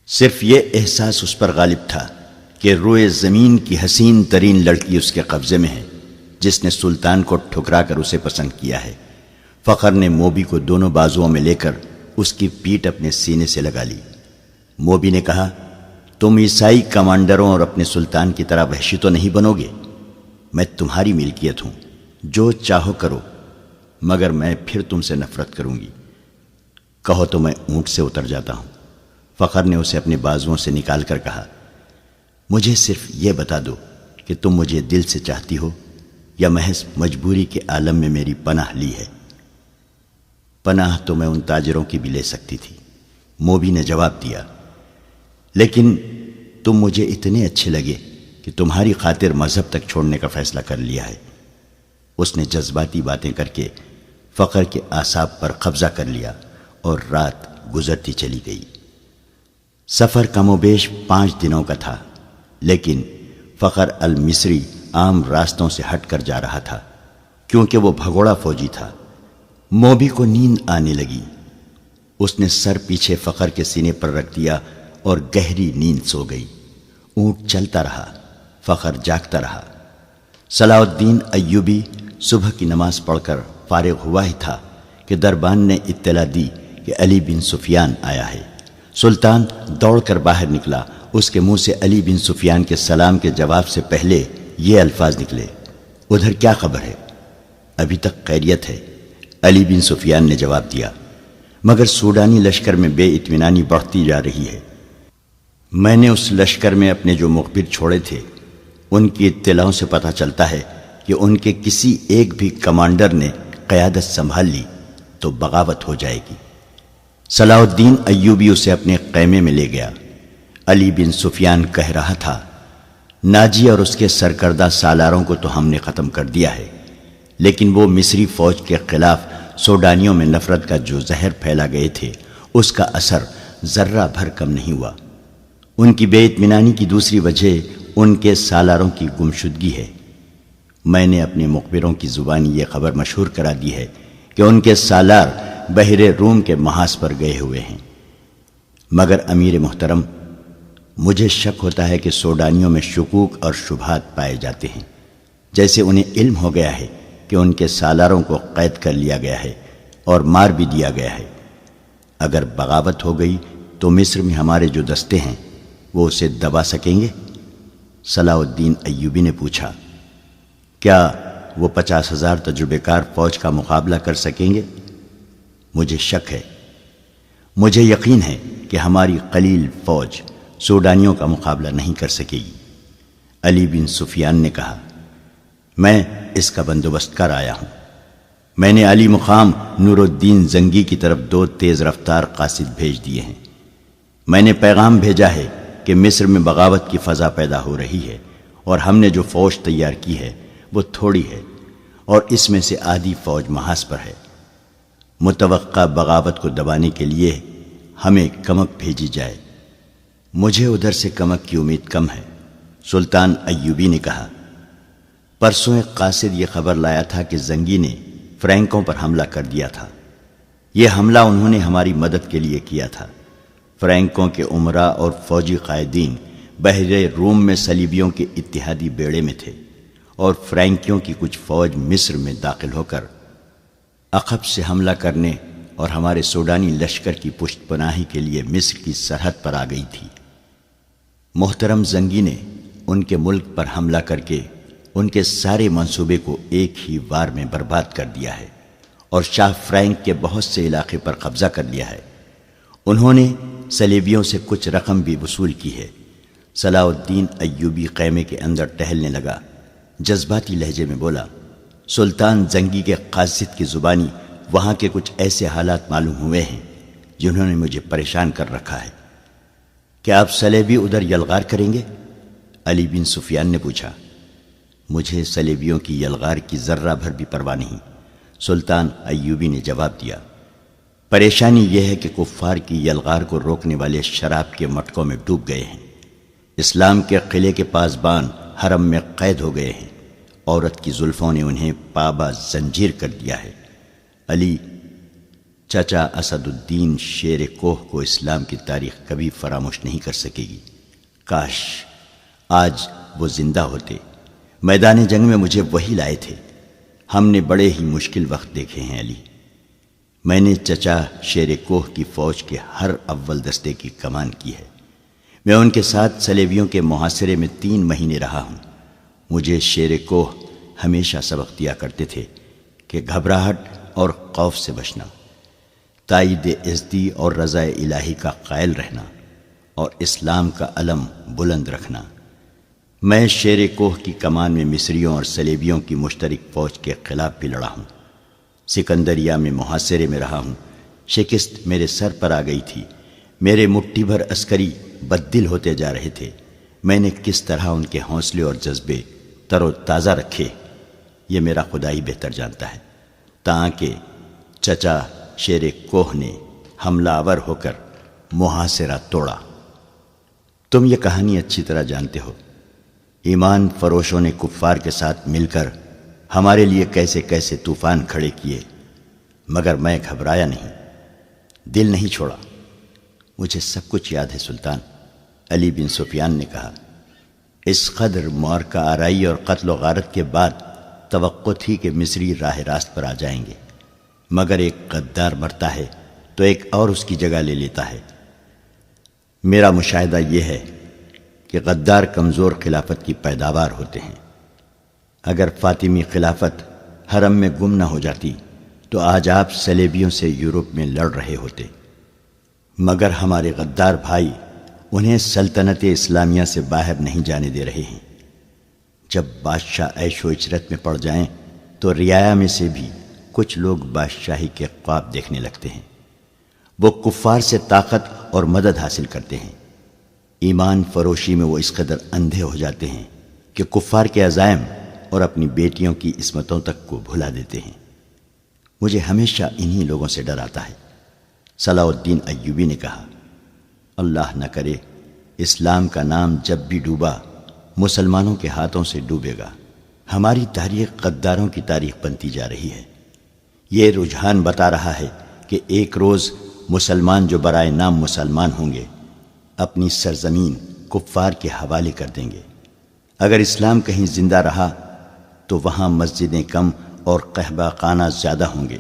صرف یہ احساس اس پر غالب تھا کہ روئے زمین کی حسین ترین لڑکی اس کے قبضے میں ہے، جس نے سلطان کو ٹھکرا کر اسے پسند کیا ہے۔ فخر نے موبی کو دونوں بازوؤں میں لے کر اس کی پیٹھ اپنے سینے سے لگا لی۔ موبی نے کہا، تم عیسائی کمانڈروں اور اپنے سلطان کی طرح وحشی تو نہیں بنو گے؟ میں تمہاری ملکیت ہوں، جو چاہو کرو، مگر میں پھر تم سے نفرت کروں گی۔ کہو تو میں اونٹ سے اتر جاتا ہوں۔ فخر نے اسے اپنے بازوؤں سے نکال کر کہا، مجھے صرف یہ بتا دو کہ تم مجھے دل سے چاہتی ہو یا محض مجبوری کے عالم میں میری پناہ لی ہے؟ پناہ تو میں ان تاجروں کی بھی لے سکتی تھی، موبی نے جواب دیا، لیکن تم مجھے اتنے اچھے لگے کہ تمہاری خاطر مذہب تک چھوڑنے کا فیصلہ کر لیا ہے۔ اس نے جذباتی باتیں کر کے فخر کے اعصاب پر قبضہ کر لیا اور رات گزرتی چلی گئی۔ سفر کم و بیش 5 دنوں کا تھا، لیکن فخر المصری عام راستوں سے ہٹ کر جا رہا تھا، کیونکہ وہ بھگوڑا فوجی تھا۔ موبی کو نیند آنے لگی۔ اس نے سر پیچھے فخر کے سینے پر رکھ دیا اور گہری نیند سو گئی۔ اونٹ چلتا رہا، فخر جاگتا رہا۔ صلاح الدین ایوبی صبح کی نماز پڑھ کر فارغ ہوا ہی تھا کہ دربان نے اطلاع دی کہ علی بن سفیان آیا ہے۔ سلطان دوڑ کر باہر نکلا۔ اس کے منہ سے علی بن سفیان کے سلام کے جواب سے پہلے یہ الفاظ نکلے، ادھر کیا خبر ہے؟ ابھی تک خیریت ہے، علی بن سفیان نے جواب دیا، مگر سوڈانی لشکر میں بے اطمینانی بڑھتی جا رہی ہے۔ میں نے اس لشکر میں اپنے جو مخبر چھوڑے تھے، ان کی اطلاعوں سے پتہ چلتا ہے کہ ان کے کسی ایک بھی کمانڈر نے قیادت سنبھال لی تو بغاوت ہو جائے گی۔ صلاح الدین ایوبی اسے اپنے خیمے میں لے گیا۔ علی بن سفیان کہہ رہا تھا، ناجی اور اس کے سرکردہ سالاروں کو تو ہم نے ختم کر دیا ہے، لیکن وہ مصری فوج کے خلاف سوڈانیوں میں نفرت کا جو زہر پھیلا گئے تھے، اس کا اثر ذرہ بھر کم نہیں ہوا۔ ان کی بے اطمینانی کی دوسری وجہ ان کے سالاروں کی گمشدگی ہے۔ میں نے اپنے مخبروں کی زبانی یہ خبر مشہور کرا دی ہے کہ ان کے سالار بحر روم کے محاذ پر گئے ہوئے ہیں، مگر امیر محترم، مجھے شک ہوتا ہے کہ سوڈانیوں میں شکوک اور شبہات پائے جاتے ہیں، جیسے انہیں علم ہو گیا ہے کہ ان کے سالاروں کو قید کر لیا گیا ہے اور مار بھی دیا گیا ہے۔ اگر بغاوت ہو گئی تو مصر میں ہمارے جو دستے ہیں وہ اسے دبا سکیں گے؟ صلاح الدین ایوبی نے پوچھا، کیا وہ 50,000 تجربے کار فوج کا مقابلہ کر سکیں گے؟ مجھے شک ہے۔ مجھے یقین ہے کہ ہماری قلیل فوج سوڈانیوں کا مقابلہ نہیں کر سکے گی۔ علی بن سفیان نے کہا، میں اس کا بندوبست کر آیا ہوں۔ میں نے علی مقام نور الدین زنگی کی طرف 2 تیز رفتار قاصد بھیج دیے ہیں۔ میں نے پیغام بھیجا ہے کہ مصر میں بغاوت کی فضا پیدا ہو رہی ہے، اور ہم نے جو فوج تیار کی ہے وہ تھوڑی ہے، اور اس میں سے آدھی فوج محاذ پر ہے۔ متوقع بغاوت کو دبانے کے لیے ہمیں کمک بھیجی جائے۔ مجھے ادھر سے کمک کی امید کم ہے۔ سلطان ایوبی نے کہا، پرسوں ایک قاصد یہ خبر لایا تھا کہ زنگی نے فرینکوں پر حملہ کر دیا تھا۔ یہ حملہ انہوں نے ہماری مدد کے لیے کیا تھا۔ فرینکوں کے عمراء اور فوجی قائدین بحر روم میں صلیبیوں کے اتحادی بیڑے میں تھے، اور فرینکیوں کی کچھ فوج مصر میں داخل ہو کر عقب سے حملہ کرنے اور ہمارے سوڈانی لشکر کی پشت پناہی کے لیے مصر کی سرحد پر آ گئی تھی۔ محترم زنگی نے ان کے ملک پر حملہ کر کے ان کے سارے منصوبے کو ایک ہی وار میں برباد کر دیا ہے، اور شاہ فرینک کے بہت سے علاقے پر قبضہ کر لیا ہے۔ انہوں نے صلیبیوں سے کچھ رقم بھی وصول کی ہے۔ صلاح الدین ایوبی خیمے کے اندر ٹہلنے لگا، جذباتی لہجے میں بولا، سلطان زنگی کے قاصد کی زبانی وہاں کے کچھ ایسے حالات معلوم ہوئے ہیں جنہوں نے مجھے پریشان کر رکھا ہے۔ کیا آپ صلیبی ادھر یلغار کریں گے؟ علی بن سفیان نے پوچھا۔ مجھے صلیبیوں کی یلغار کی ذرہ بھر بھی پرواہ نہیں، سلطان ایوبی نے جواب دیا۔ پریشانی یہ ہے کہ کفار کی یلغار کو روکنے والے شراب کے مٹکوں میں ڈوب گئے ہیں۔ اسلام کے قلعے کے پاسبان حرم میں قید ہو گئے ہیں۔ عورت کی زلفوں نے انہیں پابا زنجیر کر دیا ہے۔ چچا اسد الدین شیر کوہ کو اسلام کی تاریخ کبھی فراموش نہیں کر سکے گی۔ کاش آج وہ زندہ ہوتے۔ میدان جنگ میں مجھے وہی لائے تھے۔ ہم نے بڑے ہی مشکل وقت دیکھے ہیں علی۔ میں نے چچا شیر کوہ کی فوج کے ہر اول دستے کی کمان کی ہے۔ میں ان کے ساتھ صلیبیوں کے محاصرے میں 3 مہینے رہا ہوں۔ مجھے شیر کوہ ہمیشہ سبق دیا کرتے تھے کہ گھبراہٹ اور خوف سے بچنا، تائید عزتی اور رضا الہی کا قائل رہنا اور اسلام کا علم بلند رکھنا۔ میں شیر کوہ کی کمان میں مصریوں اور صلیبیوں کی مشترک فوج کے خلاف بھی لڑا ہوں۔ سکندریہ میں محاصرے میں رہا ہوں۔ شکست میرے سر پر آ گئی تھی۔ میرے مٹھی بھر عسکری بددل ہوتے جا رہے تھے۔ میں نے کس طرح ان کے حوصلے اور جذبے تر و تازہ رکھے، یہ میرا خدا ہی بہتر جانتا ہے، تاکہ چچا شیر کوہ نے حملہ آور ہو کر محاصرہ توڑا۔ تم یہ کہانی اچھی طرح جانتے ہو۔ ایمان فروشوں نے کفار کے ساتھ مل کر ہمارے لیے کیسے کیسے طوفان کھڑے کیے، مگر میں گھبرایا نہیں، دل نہیں چھوڑا۔ مجھے سب کچھ یاد ہے سلطان، علی بن سفیان نے کہا۔ اس قدر معرکہ آرائی اور قتل و غارت کے بعد توقع تھی کہ مصری راہ راست پر آ جائیں گے، مگر ایک غدار مرتا ہے تو ایک اور اس کی جگہ لے لیتا ہے۔ میرا مشاہدہ یہ ہے کہ غدار کمزور خلافت کی پیداوار ہوتے ہیں۔ اگر فاطمی خلافت حرم میں گم نہ ہو جاتی تو آج آپ صلیبیوں سے یورپ میں لڑ رہے ہوتے، مگر ہمارے غدار بھائی انہیں سلطنت اسلامیہ سے باہر نہیں جانے دے رہے ہیں۔ جب بادشاہ عیش و عشرت میں پڑ جائیں تو رعایا میں سے بھی کچھ لوگ بادشاہی کے خواب دیکھنے لگتے ہیں۔ وہ کفار سے طاقت اور مدد حاصل کرتے ہیں۔ ایمان فروشی میں وہ اس قدر اندھے ہو جاتے ہیں کہ کفار کے عزائم اور اپنی بیٹیوں کی عصمتوں تک کو بھلا دیتے ہیں۔ مجھے ہمیشہ انہی لوگوں سے ڈر آتا ہے۔ صلاح الدین ایوبی نے کہا، اللہ نہ کرے اسلام کا نام جب بھی ڈوبا مسلمانوں کے ہاتھوں سے ڈوبے گا۔ ہماری تاریخ غداروں کی تاریخ بنتی جا رہی ہے۔ یہ رجحان بتا رہا ہے کہ ایک روز مسلمان جو برائے نام مسلمان ہوں گے اپنی سرزمین کفار کے حوالے کر دیں گے۔ اگر اسلام کہیں زندہ رہا تو وہاں مسجدیں کم اور قہبہ خانہ زیادہ ہوں گے۔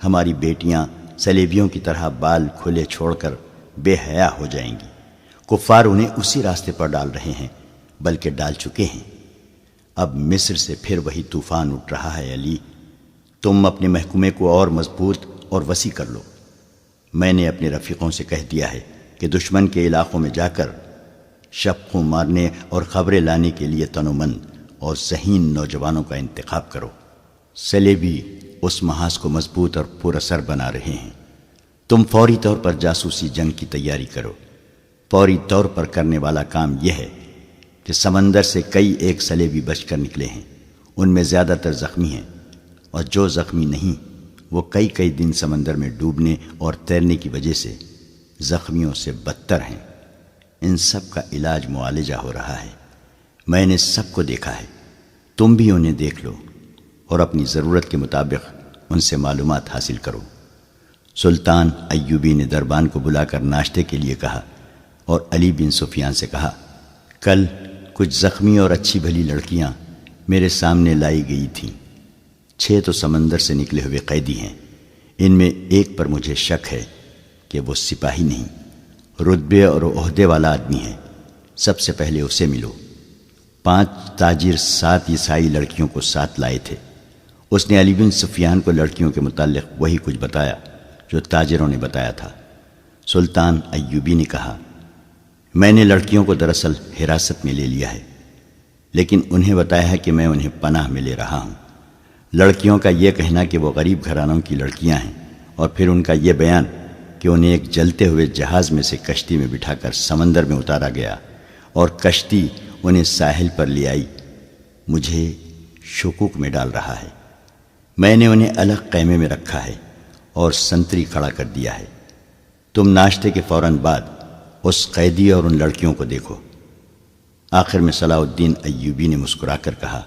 ہماری بیٹیاں صلیبیوں کی طرح بال کھلے چھوڑ کر بے حیا ہو جائیں گی۔ کفار انہیں اسی راستے پر ڈال رہے ہیں، بلکہ ڈال چکے ہیں۔ اب مصر سے پھر وہی طوفان اٹھ رہا ہے علی۔ تم اپنے محکمے کو اور مضبوط اور وسیع کر لو۔ میں نے اپنے رفیقوں سے کہہ دیا ہے کہ دشمن کے علاقوں میں جا کر شبقوں مارنے اور خبریں لانے کے لیے تنومند اور ذہین نوجوانوں کا انتخاب کرو۔ صلیبی اس محاذ کو مضبوط اور پر اثر بنا رہے ہیں۔ تم فوری طور پر جاسوسی جنگ کی تیاری کرو۔ فوری طور پر کرنے والا کام یہ ہے کہ سمندر سے کئی ایک صلیبی بچ کر نکلے ہیں۔ ان میں زیادہ تر زخمی ہیں، اور جو زخمی نہیں وہ کئی کئی دن سمندر میں ڈوبنے اور تیرنے کی وجہ سے زخمیوں سے بدتر ہیں۔ ان سب کا علاج معالجہ ہو رہا ہے۔ میں نے سب کو دیکھا ہے، تم بھی انہیں دیکھ لو اور اپنی ضرورت کے مطابق ان سے معلومات حاصل کرو۔ سلطان ایوبی نے دربان کو بلا کر ناشتے کے لیے کہا اور علی بن سفیان سے کہا، کل کچھ زخمی اور اچھی بھلی لڑکیاں میرے سامنے لائی گئی تھیں۔ 6 تو سمندر سے نکلے ہوئے قیدی ہیں۔ ان میں ایک پر مجھے شک ہے کہ وہ سپاہی نہیں، رتبے اور عہدے والا آدمی ہے۔ سب سے پہلے اسے ملو۔ 5 تاجر 7 عیسائی لڑکیوں کو ساتھ لائے تھے۔ اس نے علی بن سفیان کو لڑکیوں کے متعلق وہی کچھ بتایا جو تاجروں نے بتایا تھا۔ سلطان ایوبی نے کہا، میں نے لڑکیوں کو دراصل حراست میں لے لیا ہے، لیکن انہیں بتایا ہے کہ میں انہیں پناہ میں لے رہا ہوں۔ لڑکیوں کا یہ کہنا کہ وہ غریب گھرانوں کی لڑکیاں ہیں، اور پھر ان کا یہ بیان کہ انہیں ایک جلتے ہوئے جہاز میں سے کشتی میں بٹھا کر سمندر میں اتارا گیا اور کشتی انہیں ساحل پر لے آئی، مجھے شکوک میں ڈال رہا ہے۔ میں نے انہیں الگ خیمے میں رکھا ہے اور سنتری کھڑا کر دیا ہے۔ تم ناشتے کے فوراً بعد اس قیدی اور ان لڑکیوں کو دیکھو۔ آخر میں صلاح الدین ایوبی نے مسکرا کر کہا،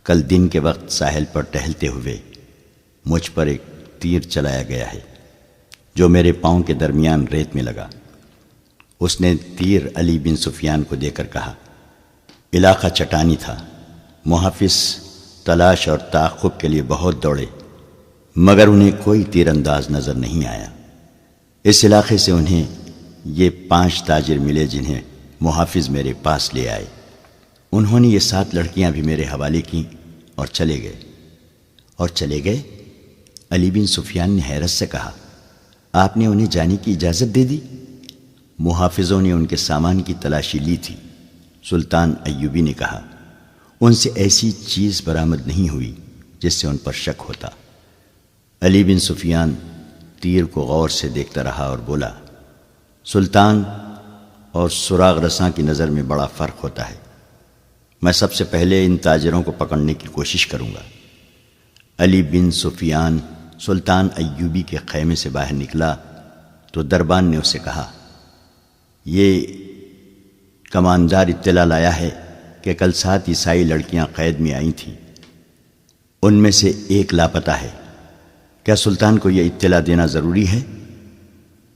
کل دن کے وقت ساحل پر ٹہلتے ہوئے مجھ پر ایک تیر چلایا گیا ہے۔ جو میرے پاؤں کے درمیان ریت میں لگا۔ اس نے تیر علی بن سفیان کو دے کر کہا، علاقہ چٹانی تھا، محافظ تلاش اور تعاقب کے لیے بہت دوڑے مگر انہیں کوئی تیر انداز نظر نہیں آیا۔ اس علاقے سے انہیں یہ 5 تاجر ملے جنہیں محافظ میرے پاس لے آئے۔ انہوں نے یہ 7 لڑکیاں بھی میرے حوالے کیں اور چلے گئے۔ اور چلے گئے؟ علی بن سفیان نے حیرت سے کہا، آپ نے انہیں جانے کی اجازت دے دی؟ محافظوں نے ان کے سامان کی تلاشی لی تھی۔ سلطان ایوبی نے کہا، ان سے ایسی چیز برآمد نہیں ہوئی جس سے ان پر شک ہوتا۔ علی بن سفیان تیر کو غور سے دیکھتا رہا اور بولا، سلطان اور سراغ رساں کی نظر میں بڑا فرق ہوتا ہے۔ میں سب سے پہلے ان تاجروں کو پکڑنے کی کوشش کروں گا۔ علی بن سفیان سلطان ایوبی کے خیمے سے باہر نکلا تو دربان نے اسے کہا، یہ کماندار اطلاع لایا ہے کہ کل 7 عیسائی لڑکیاں قید میں آئی تھیں، ان میں سے ایک لاپتہ ہے۔ کیا سلطان کو یہ اطلاع دینا ضروری ہے؟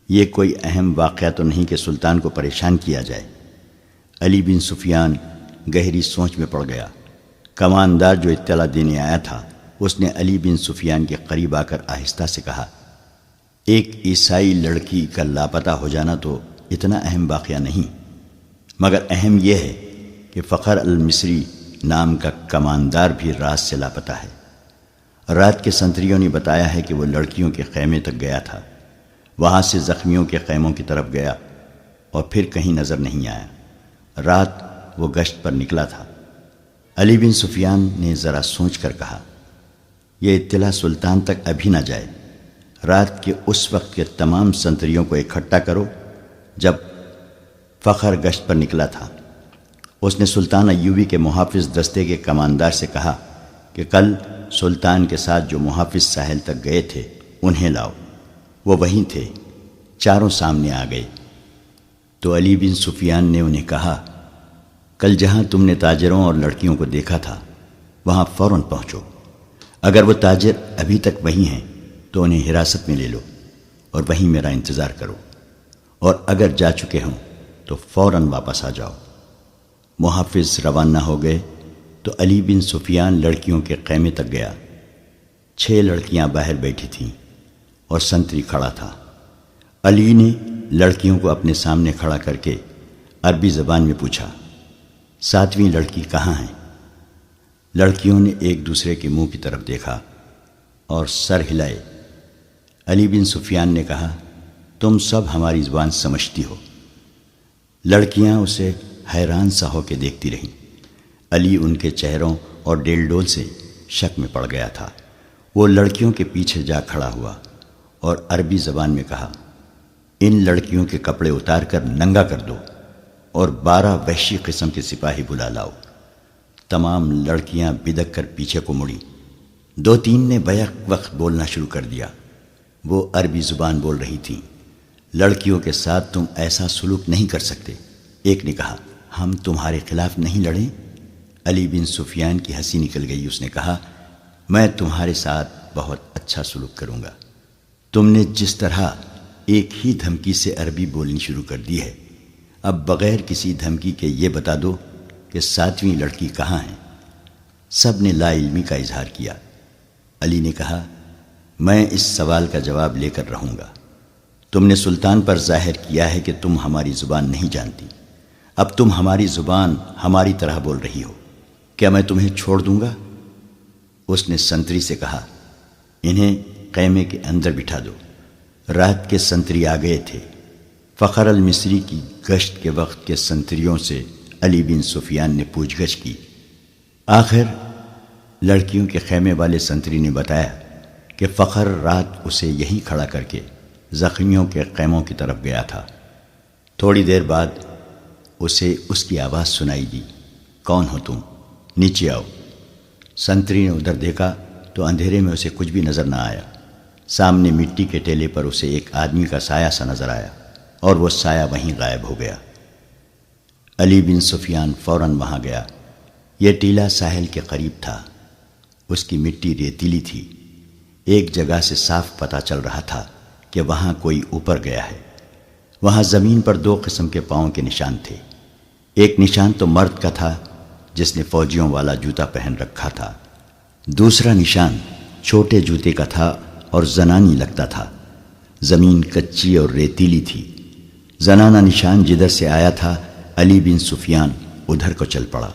یہ کوئی اہم واقعہ تو نہیں کہ سلطان کو پریشان کیا جائے۔ علی بن سفیان گہری سوچ میں پڑ گیا۔ کماندار جو اطلاع دینے آیا تھا اس نے علی بن سفیان کے قریب آ کر آہستہ سے کہا، ایک عیسائی لڑکی کا لاپتہ ہو جانا تو اتنا اہم واقعہ نہیں، مگر اہم یہ ہے کہ فخر المصری نام کا کماندار بھی رات سے لاپتہ ہے۔ رات کے سنتریوں نے بتایا ہے کہ وہ لڑکیوں کے خیمے تک گیا تھا، وہاں سے زخمیوں کے خیموں کی طرف گیا اور پھر کہیں نظر نہیں آیا۔ رات وہ گشت پر نکلا تھا۔ علی بن سفیان نے ذرا سوچ کر کہا، یہ اطلاع سلطان تک ابھی نہ جائے۔ رات کے اس وقت کے تمام سنتریوں کو اکٹھا کرو جب فخر گشت پر نکلا تھا۔ اس نے سلطان ایوبی کے محافظ دستے کے کماندار سے کہا کہ کل سلطان کے ساتھ جو محافظ ساحل تک گئے تھے انہیں لاؤ۔ وہ وہیں تھے، چاروں سامنے آ گئے۔ تو علی بن سفیان نے انہیں کہا، کل جہاں تم نے تاجروں اور لڑکیوں کو دیکھا تھا وہاں فوراً پہنچو۔ اگر وہ تاجر ابھی تک وہیں ہیں تو انہیں حراست میں لے لو اور وہیں میرا انتظار کرو، اور اگر جا چکے ہوں تو فوراً واپس آ جاؤ۔ محافظ روانہ ہو گئے تو علی بن سفیان لڑکیوں کے خیمے تک گیا۔ 6 لڑکیاں باہر بیٹھی تھیں اور سنتری کھڑا تھا۔ علی نے لڑکیوں کو اپنے سامنے کھڑا کر کے عربی زبان میں پوچھا، 7ویں لڑکی کہاں ہے؟ لڑکیوں نے ایک دوسرے کے منہ کی طرف دیکھا اور سر ہلائے۔ علی بن سفیان نے کہا، تم سب ہماری زبان سمجھتی ہو۔ لڑکیاں اسے حیران سا ہو کے دیکھتی رہیں۔ علی ان کے چہروں اور ڈیل ڈول سے شک میں پڑ گیا تھا۔ وہ لڑکیوں کے پیچھے جا کھڑا ہوا اور عربی زبان میں کہا، ان لڑکیوں کے کپڑے اتار کر ننگا کر دو اور 12 وحشی قسم کے سپاہی بلا لاؤ۔ تمام لڑکیاں بدک کر پیچھے کو مڑی۔ 2-3 نے بیک وقت بولنا شروع کر دیا۔ وہ عربی زبان بول رہی تھیں، لڑکیوں کے ساتھ تم ایسا سلوک نہیں کر سکتے۔ ایک نے کہا، ہم تمہارے خلاف نہیں لڑیں۔ علی بن سفیان کی ہنسی نکل گئی۔ اس نے کہا، میں تمہارے ساتھ بہت اچھا سلوک کروں گا۔ تم نے جس طرح ایک ہی دھمکی سے عربی بولنی شروع کر دی ہے، اب بغیر کسی دھمکی کے یہ بتا دو کہ 7ویں لڑکی کہاں ہے۔ سب نے لا علمی کا اظہار کیا۔ علی نے کہا، میں اس سوال کا جواب لے کر رہوں گا۔ تم نے سلطان پر ظاہر کیا ہے کہ تم ہماری زبان نہیں جانتی، اب تم ہماری زبان ہماری طرح بول رہی ہو، کیا میں تمہیں چھوڑ دوں گا؟ اس نے سنتری سے کہا، انہیں خیمے کے اندر بٹھا دو۔ رات کے سنتری آ گئے تھے۔ فخر المصری کی گشت کے وقت کے سنتریوں سے علی بن سفیان نے پوچھ گچھ کی۔ آخر لڑکیوں کے خیمے والے سنتری نے بتایا کہ فخر رات اسے یہیں کھڑا کر کے زخمیوں کے خیموں کی طرف گیا تھا۔ تھوڑی دیر بعد اسے اس کی آواز سنائی دی، کون ہو تم؟ نیچے آؤ۔ سنتری نے ادھر دیکھا تو اندھیرے میں اسے کچھ بھی نظر نہ آیا۔ سامنے مٹی کے ٹیلے پر اسے ایک آدمی کا سایہ سا نظر آیا اور وہ سایہ وہیں غائب ہو گیا۔ علی بن سفیان فوراً وہاں گیا۔ یہ ٹیلہ ساحل کے قریب تھا۔ اس کی مٹی ریتیلی تھی۔ ایک جگہ سے صاف پتہ چل رہا تھا کہ وہاں کوئی اوپر گیا ہے۔ وہاں زمین پر 2 قسم کے پاؤں کے نشان تھے۔ ایک نشان تو مرد کا تھا جس نے فوجیوں والا جوتا پہن رکھا تھا، دوسرا نشان چھوٹے جوتے کا تھا اور زنانی لگتا تھا۔ زمین کچی اور ریتیلی تھی۔ زنانہ نشان جدھر سے آیا تھا علی بن سفیان ادھر کو چل پڑا۔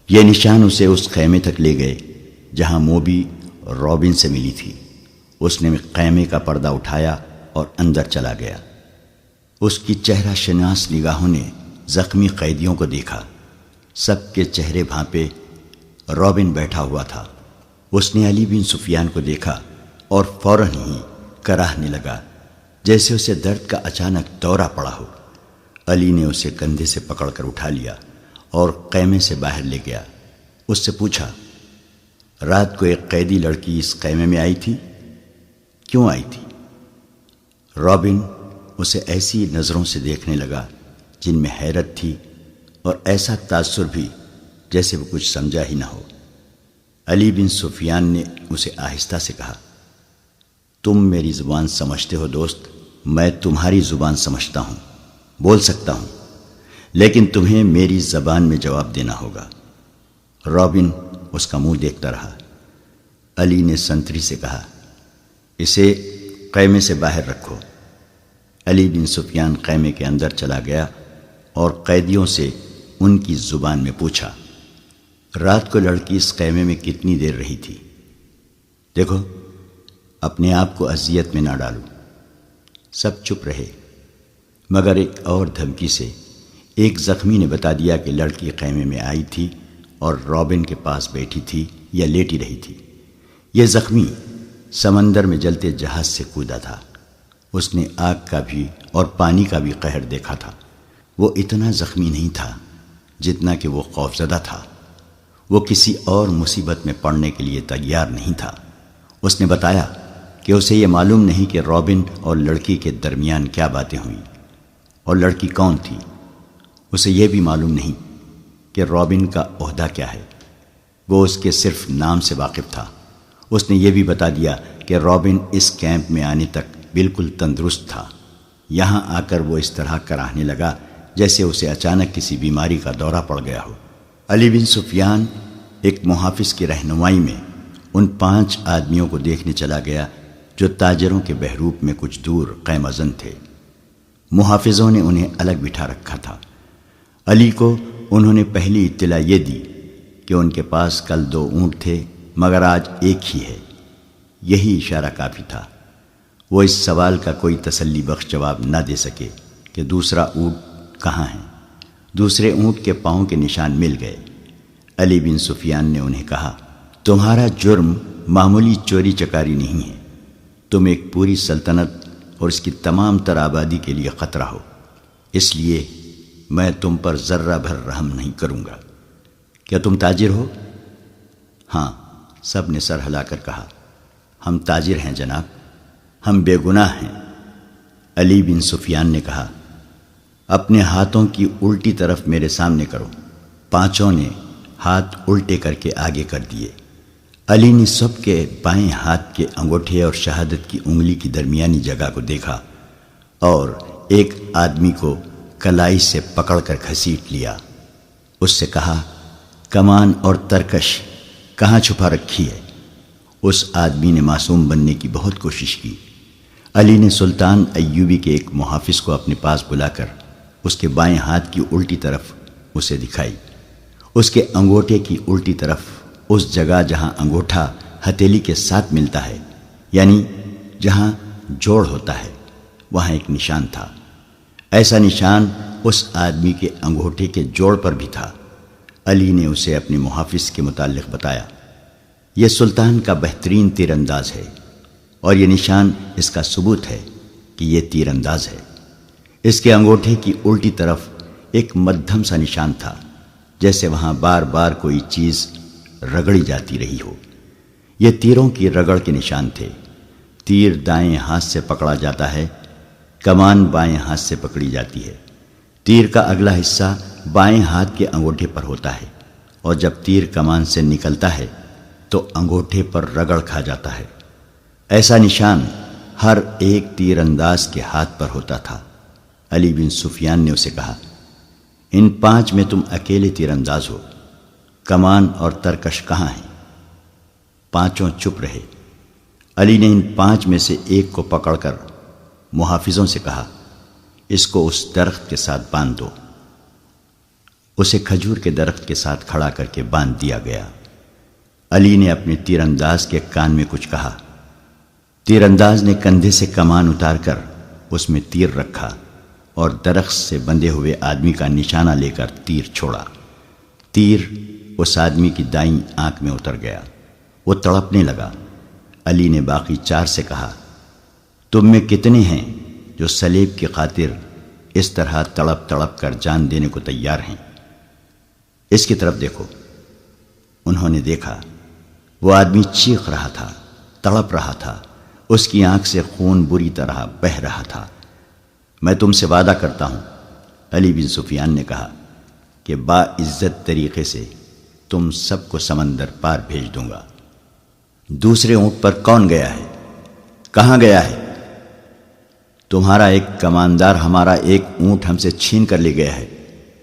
یہ نشان اسے اس خیمے تک لے گئے جہاں موبی رابن سے ملی تھی۔ اس نے خیمے کا پردہ اٹھایا اور اندر چلا گیا۔ اس کی چہرہ شناس نگاہوں نے زخمی قیدیوں کو دیکھا۔ سب کے چہرے بھانپے رابن بیٹھا ہوا تھا۔ اس نے علی بن سفیان کو دیکھا اور فوراً ہی کراہنے لگا، جیسے اسے درد کا اچانک دورہ پڑا ہو۔ علی نے اسے کندھے سے پکڑ کر اٹھا لیا اور خیمے سے باہر لے گیا۔ اس سے پوچھا، رات کو ایک قیدی لڑکی اس خیمے میں آئی تھی؟ کیوں آئی تھی؟ رابن اسے ایسی نظروں سے دیکھنے لگا جن میں حیرت تھی اور ایسا تاثر بھی جیسے وہ کچھ سمجھا ہی نہ ہو۔ علی بن سفیان نے اسے آہستہ سے کہا، تم میری زبان سمجھتے ہو دوست، میں تمہاری زبان سمجھتا ہوں، بول سکتا ہوں، لیکن تمہیں میری زبان میں جواب دینا ہوگا۔ رابن اس کا منہ دیکھتا رہا۔ علی نے سنتری سے کہا، اسے خیمے سے باہر رکھو۔ علی بن سفیان خیمے کے اندر چلا گیا اور قیدیوں سے ان کی زبان میں پوچھا، رات کو لڑکی اس خیمے میں کتنی دیر رہی تھی؟ دیکھو، اپنے آپ کو اذیت میں نہ ڈالو۔ سب چپ رہے، مگر ایک اور دھمکی سے ایک زخمی نے بتا دیا کہ لڑکی خیمے میں آئی تھی اور رابن کے پاس بیٹھی تھی یا لیٹی رہی تھی۔ یہ زخمی سمندر میں جلتے جہاز سے کودا تھا۔ اس نے آگ کا بھی اور پانی کا بھی قہر دیکھا تھا۔ وہ اتنا زخمی نہیں تھا جتنا کہ وہ خوفزدہ تھا۔ وہ کسی اور مصیبت میں پڑنے کے لیے تیار نہیں تھا۔ اس نے بتایا کہ اسے یہ معلوم نہیں کہ رابن اور لڑکی کے درمیان کیا باتیں ہوئیں اور لڑکی کون تھی۔ اسے یہ بھی معلوم نہیں کہ رابن کا عہدہ کیا ہے۔ وہ اس کے صرف نام سے واقف تھا۔ اس نے یہ بھی بتا دیا کہ رابن اس کیمپ میں آنے تک بالکل تندرست تھا۔ یہاں آ کر وہ اس طرح کراہنے لگا جیسے اسے اچانک کسی بیماری کا دورہ پڑ گیا ہو۔ علی بن سفیان ایک محافظ کی رہنمائی میں ان 5 آدمیوں کو دیکھنے چلا گیا جو تاجروں کے بحروپ میں کچھ دور قیمہ زن تھے۔ محافظوں نے انہیں الگ بٹھا رکھا تھا۔ علی کو انہوں نے پہلی اطلاع یہ دی کہ ان کے پاس کل 2 اونٹ تھے مگر آج ایک ہی ہے۔ یہی اشارہ کافی تھا۔ وہ اس سوال کا کوئی تسلی بخش جواب نہ دے سکے کہ دوسرا اونٹ کہاں ہے۔ دوسرے اونٹ کے پاؤں کے نشان مل گئے۔ علی بن سفیان نے انہیں کہا، تمہارا جرم معمولی چوری چکاری نہیں ہے، تم ایک پوری سلطنت اور اس کی تمام تر آبادی کے لیے خطرہ ہو، اس لیے میں تم پر ذرہ بھر رحم نہیں کروں گا۔ کیا تم تاجر ہو؟ ہاں، سب نے سر ہلا کر کہا، ہم تاجر ہیں جناب، ہم بے گناہ ہیں۔ علی بن سفیان نے کہا، اپنے ہاتھوں کی الٹی طرف میرے سامنے کرو۔ 5 نے ہاتھ الٹے کر کے آگے کر دیے۔ علی نے سب کے بائیں ہاتھ کے انگوٹھے اور شہادت کی انگلی کی درمیانی جگہ کو دیکھا اور ایک آدمی کو کلائی سے پکڑ کر گھسیٹ لیا۔ اس سے کہا، کمان اور ترکش کہاں چھپا رکھی ہے؟ اس آدمی نے معصوم بننے کی بہت کوشش کی۔ علی نے سلطان ایوبی کے ایک محافظ کو اپنے پاس بلا کر اس کے بائیں ہاتھ کی الٹی طرف اسے دکھائی۔ اس کے انگوٹھے کی الٹی طرف اس جگہ جہاں انگوٹھا ہتھیلی کے ساتھ ملتا ہے، یعنی جہاں جوڑ ہوتا ہے، وہاں ایک نشان تھا۔ ایسا نشان اس آدمی کے انگوٹھے کے جوڑ پر بھی تھا۔ علی نے اسے اپنے محافظ کے متعلق بتایا، یہ سلطان کا بہترین تیر انداز ہے اور یہ نشان اس کا ثبوت ہے کہ یہ تیر انداز ہے۔ اس کے انگوٹھے کی الٹی طرف ایک مدھم سا نشان تھا، جیسے وہاں بار بار کوئی چیز رگڑی جاتی رہی ہو۔ یہ تیروں کی رگڑ کے نشان تھے۔ تیر دائیں ہاتھ سے پکڑا جاتا ہے، کمان بائیں ہاتھ سے پکڑی جاتی ہے۔ تیر کا اگلا حصہ بائیں ہاتھ کے انگوٹھے پر ہوتا ہے اور جب تیر کمان سے نکلتا ہے تو انگوٹھے پر رگڑ کھا جاتا ہے۔ ایسا نشان ہر ایک تیر انداز کے ہاتھ پر ہوتا تھا۔ علی بن سفیان نے اسے کہا، ان 5 میں تم اکیلے تیر انداز ہو، کمان اور ترکش کہاں ہیں؟ 5 چپ رہے۔ علی نے ان 5 میں سے ایک کو پکڑ کر محافظوں سے کہا، اس کو اس درخت کے ساتھ باندھ دو۔ اسے کھجور کے درخت کے ساتھ کھڑا کر کے باندھ دیا گیا۔ علی نے اپنے تیر انداز کے کان میں کچھ کہا۔ تیر انداز نے کندھے سے کمان اتار کر اس میں تیر رکھا اور درخت سے بندھے ہوئے آدمی کا نشانہ لے کر تیر چھوڑا۔ تیر اس آدمی کی دائیں آنکھ میں اتر گیا، وہ تڑپنے لگا۔ علی نے باقی 4 سے کہا، تم میں کتنے ہیں جو صلیب کی خاطر اس طرح تڑپ تڑپ کر جان دینے کو تیار ہیں؟ اس کی طرف دیکھو۔ انہوں نے دیکھا، وہ آدمی چیخ رہا تھا، تڑپ رہا تھا، اس کی آنکھ سے خون بری طرح بہہ رہا تھا۔ میں تم سے وعدہ کرتا ہوں، علی بن سفیان نے کہا، کہ باعزت طریقے سے تم سب کو سمندر پار بھیج دوں گا۔ دوسرے اونٹ پر کون گیا ہے؟ کہاں گیا ہے؟ تمہارا ایک کماندار ہمارا ایک اونٹ ہم سے چھین کر لے گیا ہے،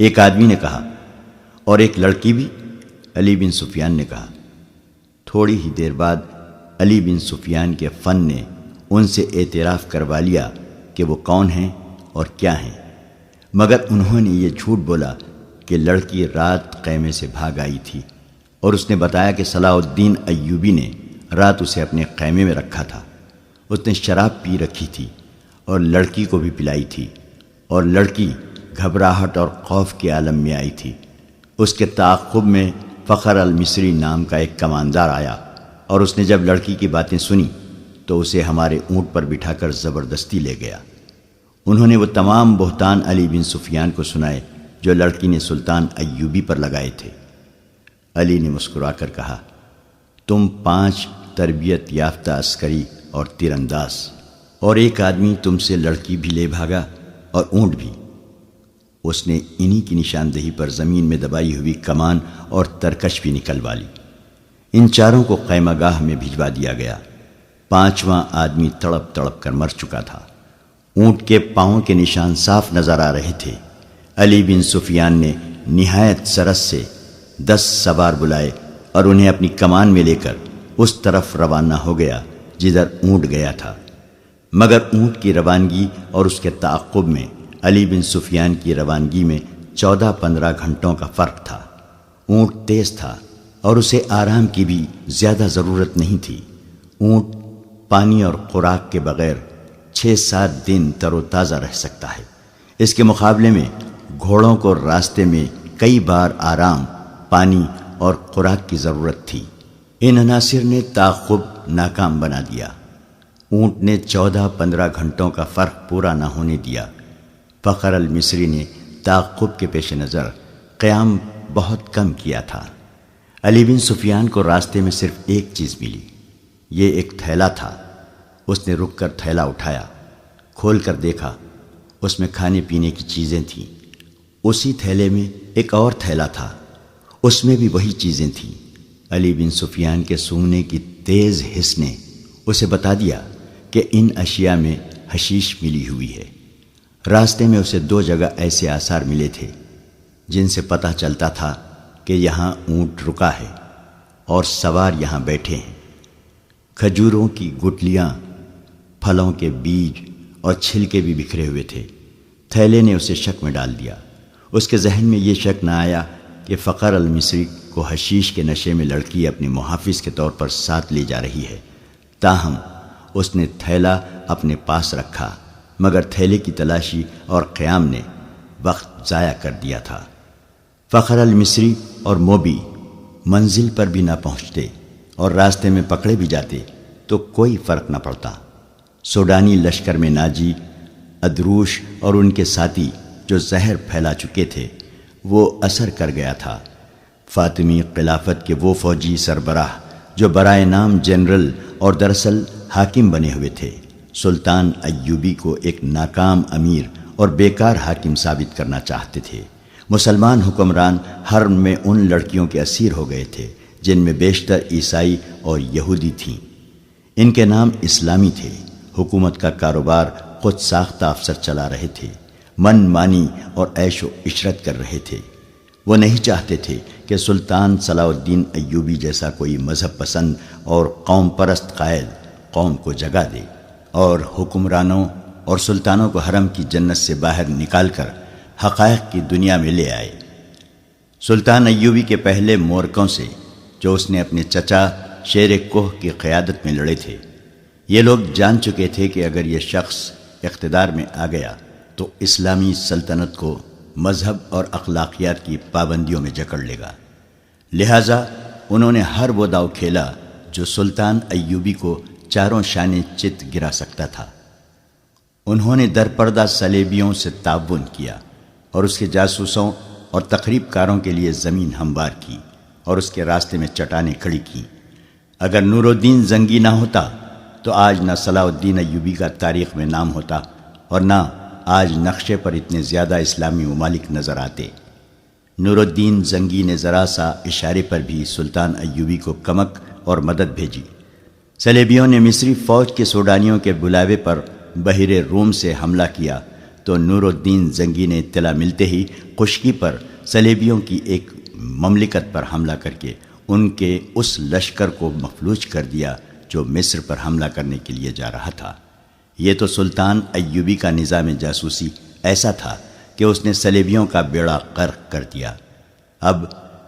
ایک آدمی نے کہا۔ اور ایک لڑکی بھی؟ علی بن سفیان نے کہا۔ تھوڑی ہی دیر بعد علی بن سفیان کے فن نے ان سے اعتراف کروا لیا کہ وہ کون ہیں اور کیا ہیں، مگر انہوں نے یہ جھوٹ بولا کہ لڑکی رات خیمے سے بھاگ آئی تھی، اور اس نے بتایا کہ صلاح الدین ایوبی نے رات اسے اپنے خیمے میں رکھا تھا۔ اس نے شراب پی رکھی تھی اور لڑکی کو بھی پلائی تھی، اور لڑکی گھبراہٹ اور خوف کے عالم میں آئی تھی۔ اس کے تعاقب میں فخر المصری نام کا ایک کماندار آیا، اور اس نے جب لڑکی کی باتیں سنی تو اسے ہمارے اونٹ پر بٹھا کر زبردستی لے گیا۔ انہوں نے وہ تمام بہتان علی بن سفیان کو سنائے جو لڑکی نے سلطان ایوبی پر لگائے تھے۔ علی نے مسکرا کر کہا، تم 5 تربیت یافتہ عسکری اور تیر انداز، اور ایک آدمی تم سے لڑکی بھی لے بھاگا اور اونٹ بھی۔ اس نے انہی کی نشاندہی پر زمین میں دبائی ہوئی کمان اور ترکش بھی نکلوا لی۔ ان 4 کو خیمہ گاہ میں بھجوا دیا گیا۔ 5واں آدمی تڑپ تڑپ کر مر چکا تھا۔ اونٹ کے پاؤں کے نشان صاف نظر آ رہے تھے۔ علی بن سفیان نے نہایت سرس سے 10 سوار بلائے اور انہیں اپنی کمان میں لے کر اس طرف روانہ ہو گیا جدھر اونٹ گیا تھا، مگر اونٹ کی روانگی اور اس کے تعاقب میں علی بن سفیان کی روانگی میں 14-15 گھنٹوں کا فرق تھا۔ اونٹ تیز تھا اور اسے آرام کی بھی زیادہ ضرورت نہیں تھی۔ اونٹ پانی اور خوراک کے بغیر 6-7 دن تر و تازہ رہ سکتا ہے۔ اس کے مقابلے میں گھوڑوں کو راستے میں کئی بار آرام، پانی اور خوراک کی ضرورت تھی۔ ان عناصر نے تعاقب ناکام بنا دیا۔ اونٹ نے 14-15 گھنٹوں کا فرق پورا نہ ہونے دیا۔ فخر المصری نے تعاقب کے پیش نظر قیام بہت کم کیا تھا۔ علی بن سفیان کو راستے میں صرف ایک چیز ملی، یہ ایک تھیلا تھا۔ اس نے رک کر تھیلا اٹھایا، کھول کر دیکھا، اس میں کھانے پینے کی چیزیں تھیں۔ اسی تھیلے میں ایک اور تھیلا تھا، اس میں بھی وہی چیزیں تھیں۔ علی بن سفیان کے سونگنے کی تیز حس نے اسے بتا دیا کہ ان اشیاء میں حشیش ملی ہوئی ہے۔ راستے میں اسے 2 جگہ ایسے آثار ملے تھے جن سے پتہ چلتا تھا کہ یہاں اونٹ رکا ہے اور سوار یہاں بیٹھے ہیں۔ کھجوروں کی گٹلیاں، پھلوں کے بیج اور چھلکے بھی بکھرے ہوئے تھے۔ تھیلے نے اسے شک میں ڈال دیا۔ اس کے ذہن میں یہ شک نہ آیا کہ فخر المصری کو حشیش کے نشے میں لڑکی اپنے محافظ کے طور پر ساتھ لے جا رہی ہے۔ تاہم اس نے تھیلا اپنے پاس رکھا، مگر تھیلے کی تلاشی اور قیام نے وقت ضائع کر دیا تھا۔ فخر المصری اور موبی منزل پر بھی نہ پہنچتے اور راستے میں پکڑے بھی جاتے تو کوئی فرق نہ پڑتا۔ سوڈانی لشکر میں ناجی، ادروش اور ان کے ساتھی جو زہر پھیلا چکے تھے وہ اثر کر گیا تھا۔ فاطمی خلافت کے وہ فوجی سربراہ جو برائے نام جنرل اور دراصل حاکم بنے ہوئے تھے، سلطان ایوبی کو ایک ناکام امیر اور بیکار حاکم ثابت کرنا چاہتے تھے۔ مسلمان حکمران حرم میں ان لڑکیوں کے اسیر ہو گئے تھے جن میں بیشتر عیسائی اور یہودی تھیں۔ ان کے نام اسلامی تھے حکومت کا کاروبار خود ساختہ افسر چلا رہے تھے، من مانی اور عیش و عشرت کر رہے تھے۔ وہ نہیں چاہتے تھے کہ سلطان صلاح الدین ایوبی جیسا کوئی مذہب پسند اور قوم پرست قائد قوم کو جگا دے اور حکمرانوں اور سلطانوں کو حرم کی جنت سے باہر نکال کر حقائق کی دنیا میں لے آئے۔ سلطان ایوبی کے پہلے مورکوں سے جو اس نے اپنے چچا شیر کوہ کی قیادت میں لڑے تھے، یہ لوگ جان چکے تھے کہ اگر یہ شخص اقتدار میں آ گیا تو اسلامی سلطنت کو مذہب اور اخلاقیات کی پابندیوں میں جکڑ لے گا، لہٰذا انہوں نے ہر وہ داؤ کھیلا جو سلطان ایوبی کو چاروں شانے چت گرا سکتا تھا۔ انہوں نے درپردہ صلیبیوں سے تعاون کیا اور اس کے جاسوسوں اور تخریب کاروں کے لیے زمین ہموار کی اور اس کے راستے میں چٹانیں کھڑی کیں۔ اگر نور الدین زنگی نہ ہوتا تو آج نہ صلاح الدین ایوبی کا تاریخ میں نام ہوتا اور نہ آج نقشے پر اتنے زیادہ اسلامی ممالک نظر آتے۔ نور الدین زنگی نے ذرا سا اشارے پر بھی سلطان ایوبی کو کمک اور مدد بھیجی۔ صلیبیوں نے مصری فوج کے سوڈانیوں کے بلاوے پر بحر روم سے حملہ کیا تو نور الدین زنگی نے اطلاع ملتے ہی خشکی پر صلیبیوں کی ایک مملکت پر حملہ کر کے ان کے اس لشکر کو مفلوج کر دیا جو مصر پر حملہ کرنے کے لیے جا رہا تھا۔ یہ تو سلطان ایوبی کا نظام جاسوسی ایسا تھا کہ اس نے صلیبیوں کا بیڑا غرق کر دیا۔ اب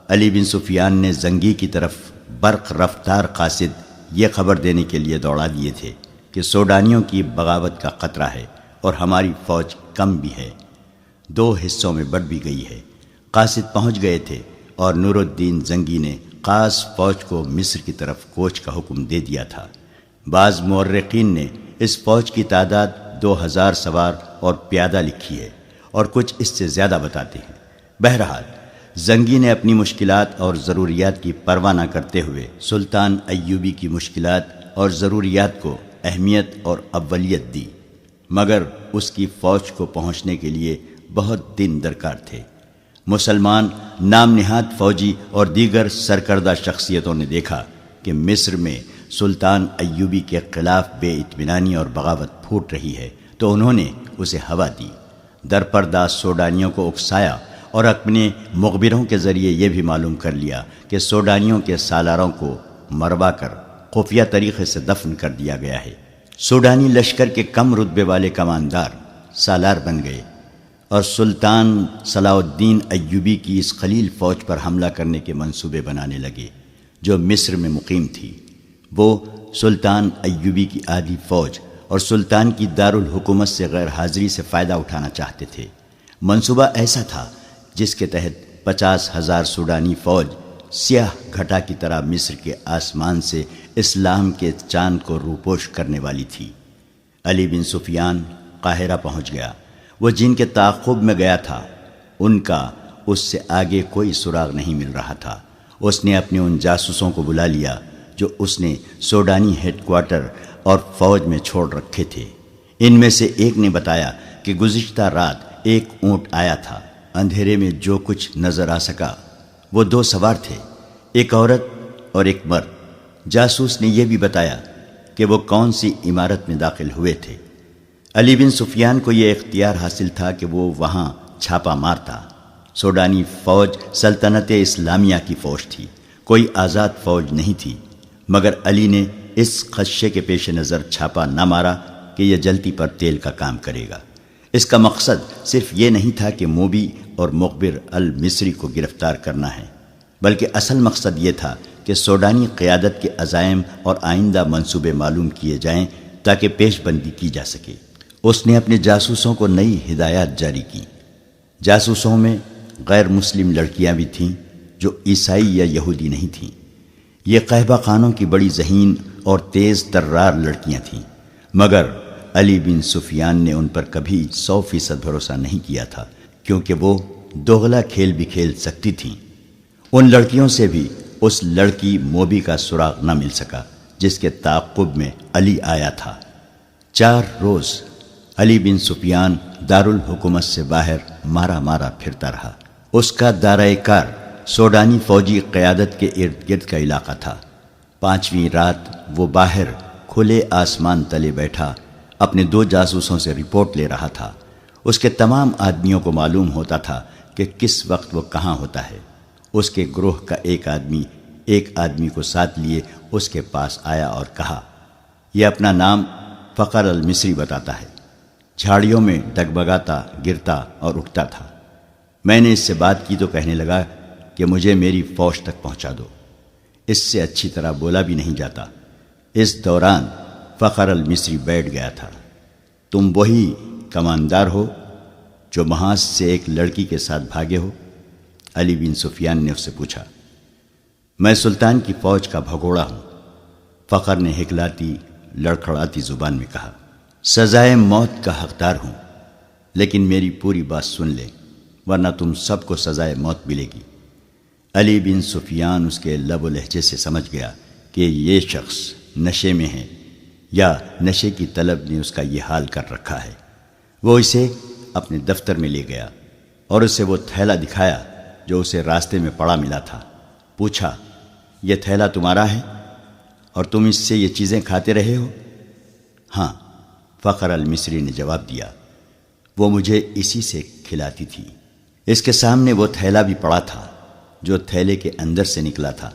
علی بن سفیان نے زنگی کی طرف برق رفتار قاصد یہ خبر دینے کے لیے دوڑا دیے تھے کہ سوڈانیوں کی بغاوت کا خطرہ ہے اور ہماری فوج کم بھی ہے، 2 حصوں میں بٹ بھی گئی ہے۔ قاصد پہنچ گئے تھے اور نور الدین زنگی نے خاص فوج کو مصر کی طرف کوچ کا حکم دے دیا تھا۔ بعض مورخین نے اس فوج کی تعداد 2000 سوار اور پیادہ لکھی ہے اور کچھ اس سے زیادہ بتاتے ہیں۔ بہرحال زنگی نے اپنی مشکلات اور ضروریات کی پرواہ نہ کرتے ہوئے سلطان ایوبی کی مشکلات اور ضروریات کو اہمیت اور اولیت دی، مگر اس کی فوج کو پہنچنے کے لیے بہت دن درکار تھے۔ مسلمان نام نہاد فوجی اور دیگر سرکردہ شخصیتوں نے دیکھا کہ مصر میں سلطان ایوبی کے خلاف بے اطمینانی اور بغاوت پھوٹ رہی ہے تو انہوں نے اسے ہوا دی، درپردہ سوڈانیوں کو اکسایا اور اپنے مخبروں کے ذریعے یہ بھی معلوم کر لیا کہ سوڈانیوں کے سالاروں کو مروا کر خفیہ طریقے سے دفن کر دیا گیا ہے۔ سوڈانی لشکر کے کم رتبے والے کماندار سالار بن گئے اور سلطان صلاح الدین ایوبی کی اس خلیل فوج پر حملہ کرنے کے منصوبے بنانے لگے جو مصر میں مقیم تھی۔ وہ سلطان ایوبی کی آدھی فوج اور سلطان کی دارالحکومت سے غیر حاضری سے فائدہ اٹھانا چاہتے تھے۔ منصوبہ ایسا تھا جس کے تحت 50,000 سوڈانی فوج سیاہ گھٹا کی طرح مصر کے آسمان سے اسلام کے چاند کو روپوش کرنے والی تھی۔ علی بن سفیان قاہرہ پہنچ گیا۔ وہ جن کے تعاقب میں گیا تھا ان کا اس سے آگے کوئی سراغ نہیں مل رہا تھا۔ اس نے اپنے ان جاسوسوں کو بلا لیا جو اس نے سوڈانی ہیڈ کوارٹر اور فوج میں چھوڑ رکھے تھے۔ ان میں سے ایک نے بتایا کہ گزشتہ رات ایک اونٹ آیا تھا، اندھیرے میں جو کچھ نظر آ سکا وہ 2 سوار تھے، ایک عورت اور ایک مرد۔ جاسوس نے یہ بھی بتایا کہ وہ کون سی عمارت میں داخل ہوئے تھے۔ علی بن سفیان کو یہ اختیار حاصل تھا کہ وہ وہاں چھاپا مارتا۔ سوڈانی فوج سلطنت اسلامیہ کی فوج تھی، کوئی آزاد فوج نہیں تھی، مگر علی نے اس خدشے کے پیش نظر چھاپا نہ مارا کہ یہ جلتی پر تیل کا کام کرے گا۔ اس کا مقصد صرف یہ نہیں تھا کہ موبی اور مخبر المصری کو گرفتار کرنا ہے، بلکہ اصل مقصد یہ تھا کہ سوڈانی قیادت کے عزائم اور آئندہ منصوبے معلوم کیے جائیں تاکہ پیش بندی کی جا سکے۔ اس نے اپنے جاسوسوں کو نئی ہدایات جاری کی۔ جاسوسوں میں غیر مسلم لڑکیاں بھی تھیں جو عیسائی یا یہودی نہیں تھیں۔ یہ قہبہ خانوں کی بڑی ذہین اور تیز ترار لڑکیاں تھیں، مگر علی بن سفیان نے ان پر کبھی 100% بھروسہ نہیں کیا تھا، کیونکہ وہ دوغلا کھیل بھی کھیل سکتی تھیں۔ ان لڑکیوں سے بھی اس لڑکی موبی کا سراغ نہ مل سکا جس کے تعاقب میں علی آیا تھا۔ 4 روز علی بن سفیان دارالحکومت سے باہر مارا مارا پھرتا رہا۔ اس کا دارائے کار سوڈانی فوجی قیادت کے ارد گرد کا علاقہ تھا۔ 5ویں رات وہ باہر کھلے آسمان تلے بیٹھا اپنے 2 جاسوسوں سے رپورٹ لے رہا تھا۔ اس کے تمام آدمیوں کو معلوم ہوتا تھا کہ کس وقت وہ کہاں ہوتا ہے۔ اس کے گروہ کا ایک آدمی کو ساتھ لیے اس کے پاس آیا اور کہا، یہ اپنا نام فخر المصری بتاتا ہے، جھاڑیوں میں ڈگمگاتا، گرتا اور اٹھتا تھا۔ میں نے اس سے بات کی تو کہنے لگا کہ مجھے میری فوج تک پہنچا دو، اس سے اچھی طرح بولا بھی نہیں جاتا۔ اس دوران فخر المصری بیٹھ گیا تھا۔ تم وہی کماندار ہو جو محاذ سے ایک لڑکی کے ساتھ بھاگے ہو؟ علی بن سفیان نے اس سے پوچھا۔ میں سلطان کی فوج کا بھگوڑا ہوں، فخر نے ہکلاتی لڑکھڑاتی زبان میں کہا۔ سزائے موت کا حقدار ہوں، لیکن میری پوری بات سن لے ورنہ تم سب کو سزائے موت ملے گی۔ علی بن سفیان اس کے لب و لہجے سے سمجھ گیا کہ یہ شخص نشے میں ہے یا نشے کی طلب نے اس کا یہ حال کر رکھا ہے۔ وہ اسے اپنے دفتر میں لے گیا اور اسے وہ تھیلا دکھایا جو اسے راستے میں پڑا ملا تھا۔ پوچھا، یہ تھیلا تمہارا ہے اور تم اس سے یہ چیزیں کھاتے رہے ہو؟ ہاں، فخر المصری نے جواب دیا، وہ مجھے اسی سے کھلاتی تھی۔ اس کے سامنے وہ تھیلا بھی پڑا تھا جو تھیلے کے اندر سے نکلا تھا۔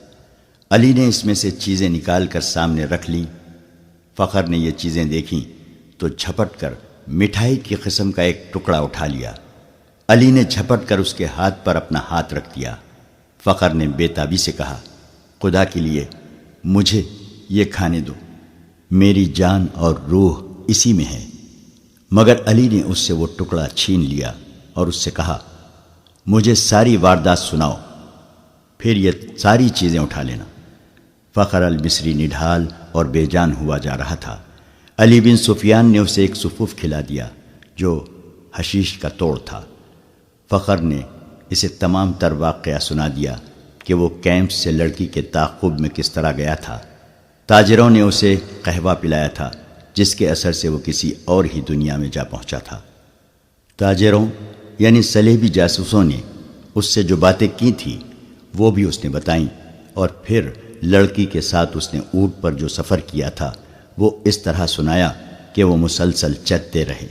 علی نے اس میں سے چیزیں نکال کر سامنے رکھ لیں۔ فخر نے یہ چیزیں دیکھیں تو جھپٹ کر مٹھائی کی قسم کا ایک ٹکڑا اٹھا لیا۔ علی نے جھپٹ کر اس کے ہاتھ پر اپنا ہاتھ رکھ دیا۔ فخر نے بے تابی سے کہا، خدا کے لیے مجھے یہ کھانے دو، میری جان اور روح اسی میں ہے۔ مگر علی نے اس سے وہ ٹکڑا چھین لیا اور اس سے کہا، مجھے ساری واردات سناؤ، پھر یہ ساری چیزیں اٹھا لینا۔ فخر المصری نڈھال اور بے جان ہوا جا رہا تھا۔ علی بن سفیان نے اسے ایک سفوف کھلا دیا جو حشیش کا توڑ تھا۔ فخر نے اسے تمام تر واقعہ سنا دیا کہ وہ کیمپ سے لڑکی کے تعاقب میں کس طرح گیا تھا۔ تاجروں نے اسے قہوہ پلایا تھا جس کے اثر سے وہ کسی اور ہی دنیا میں جا پہنچا تھا۔ تاجروں یعنی صلیبی جاسوسوں نے اس سے جو باتیں کی تھیں وہ بھی اس نے بتائیں، اور پھر لڑکی کے ساتھ اس نے اونٹ پر جو سفر کیا تھا وہ اس طرح سنایا کہ وہ مسلسل چلتے رہے۔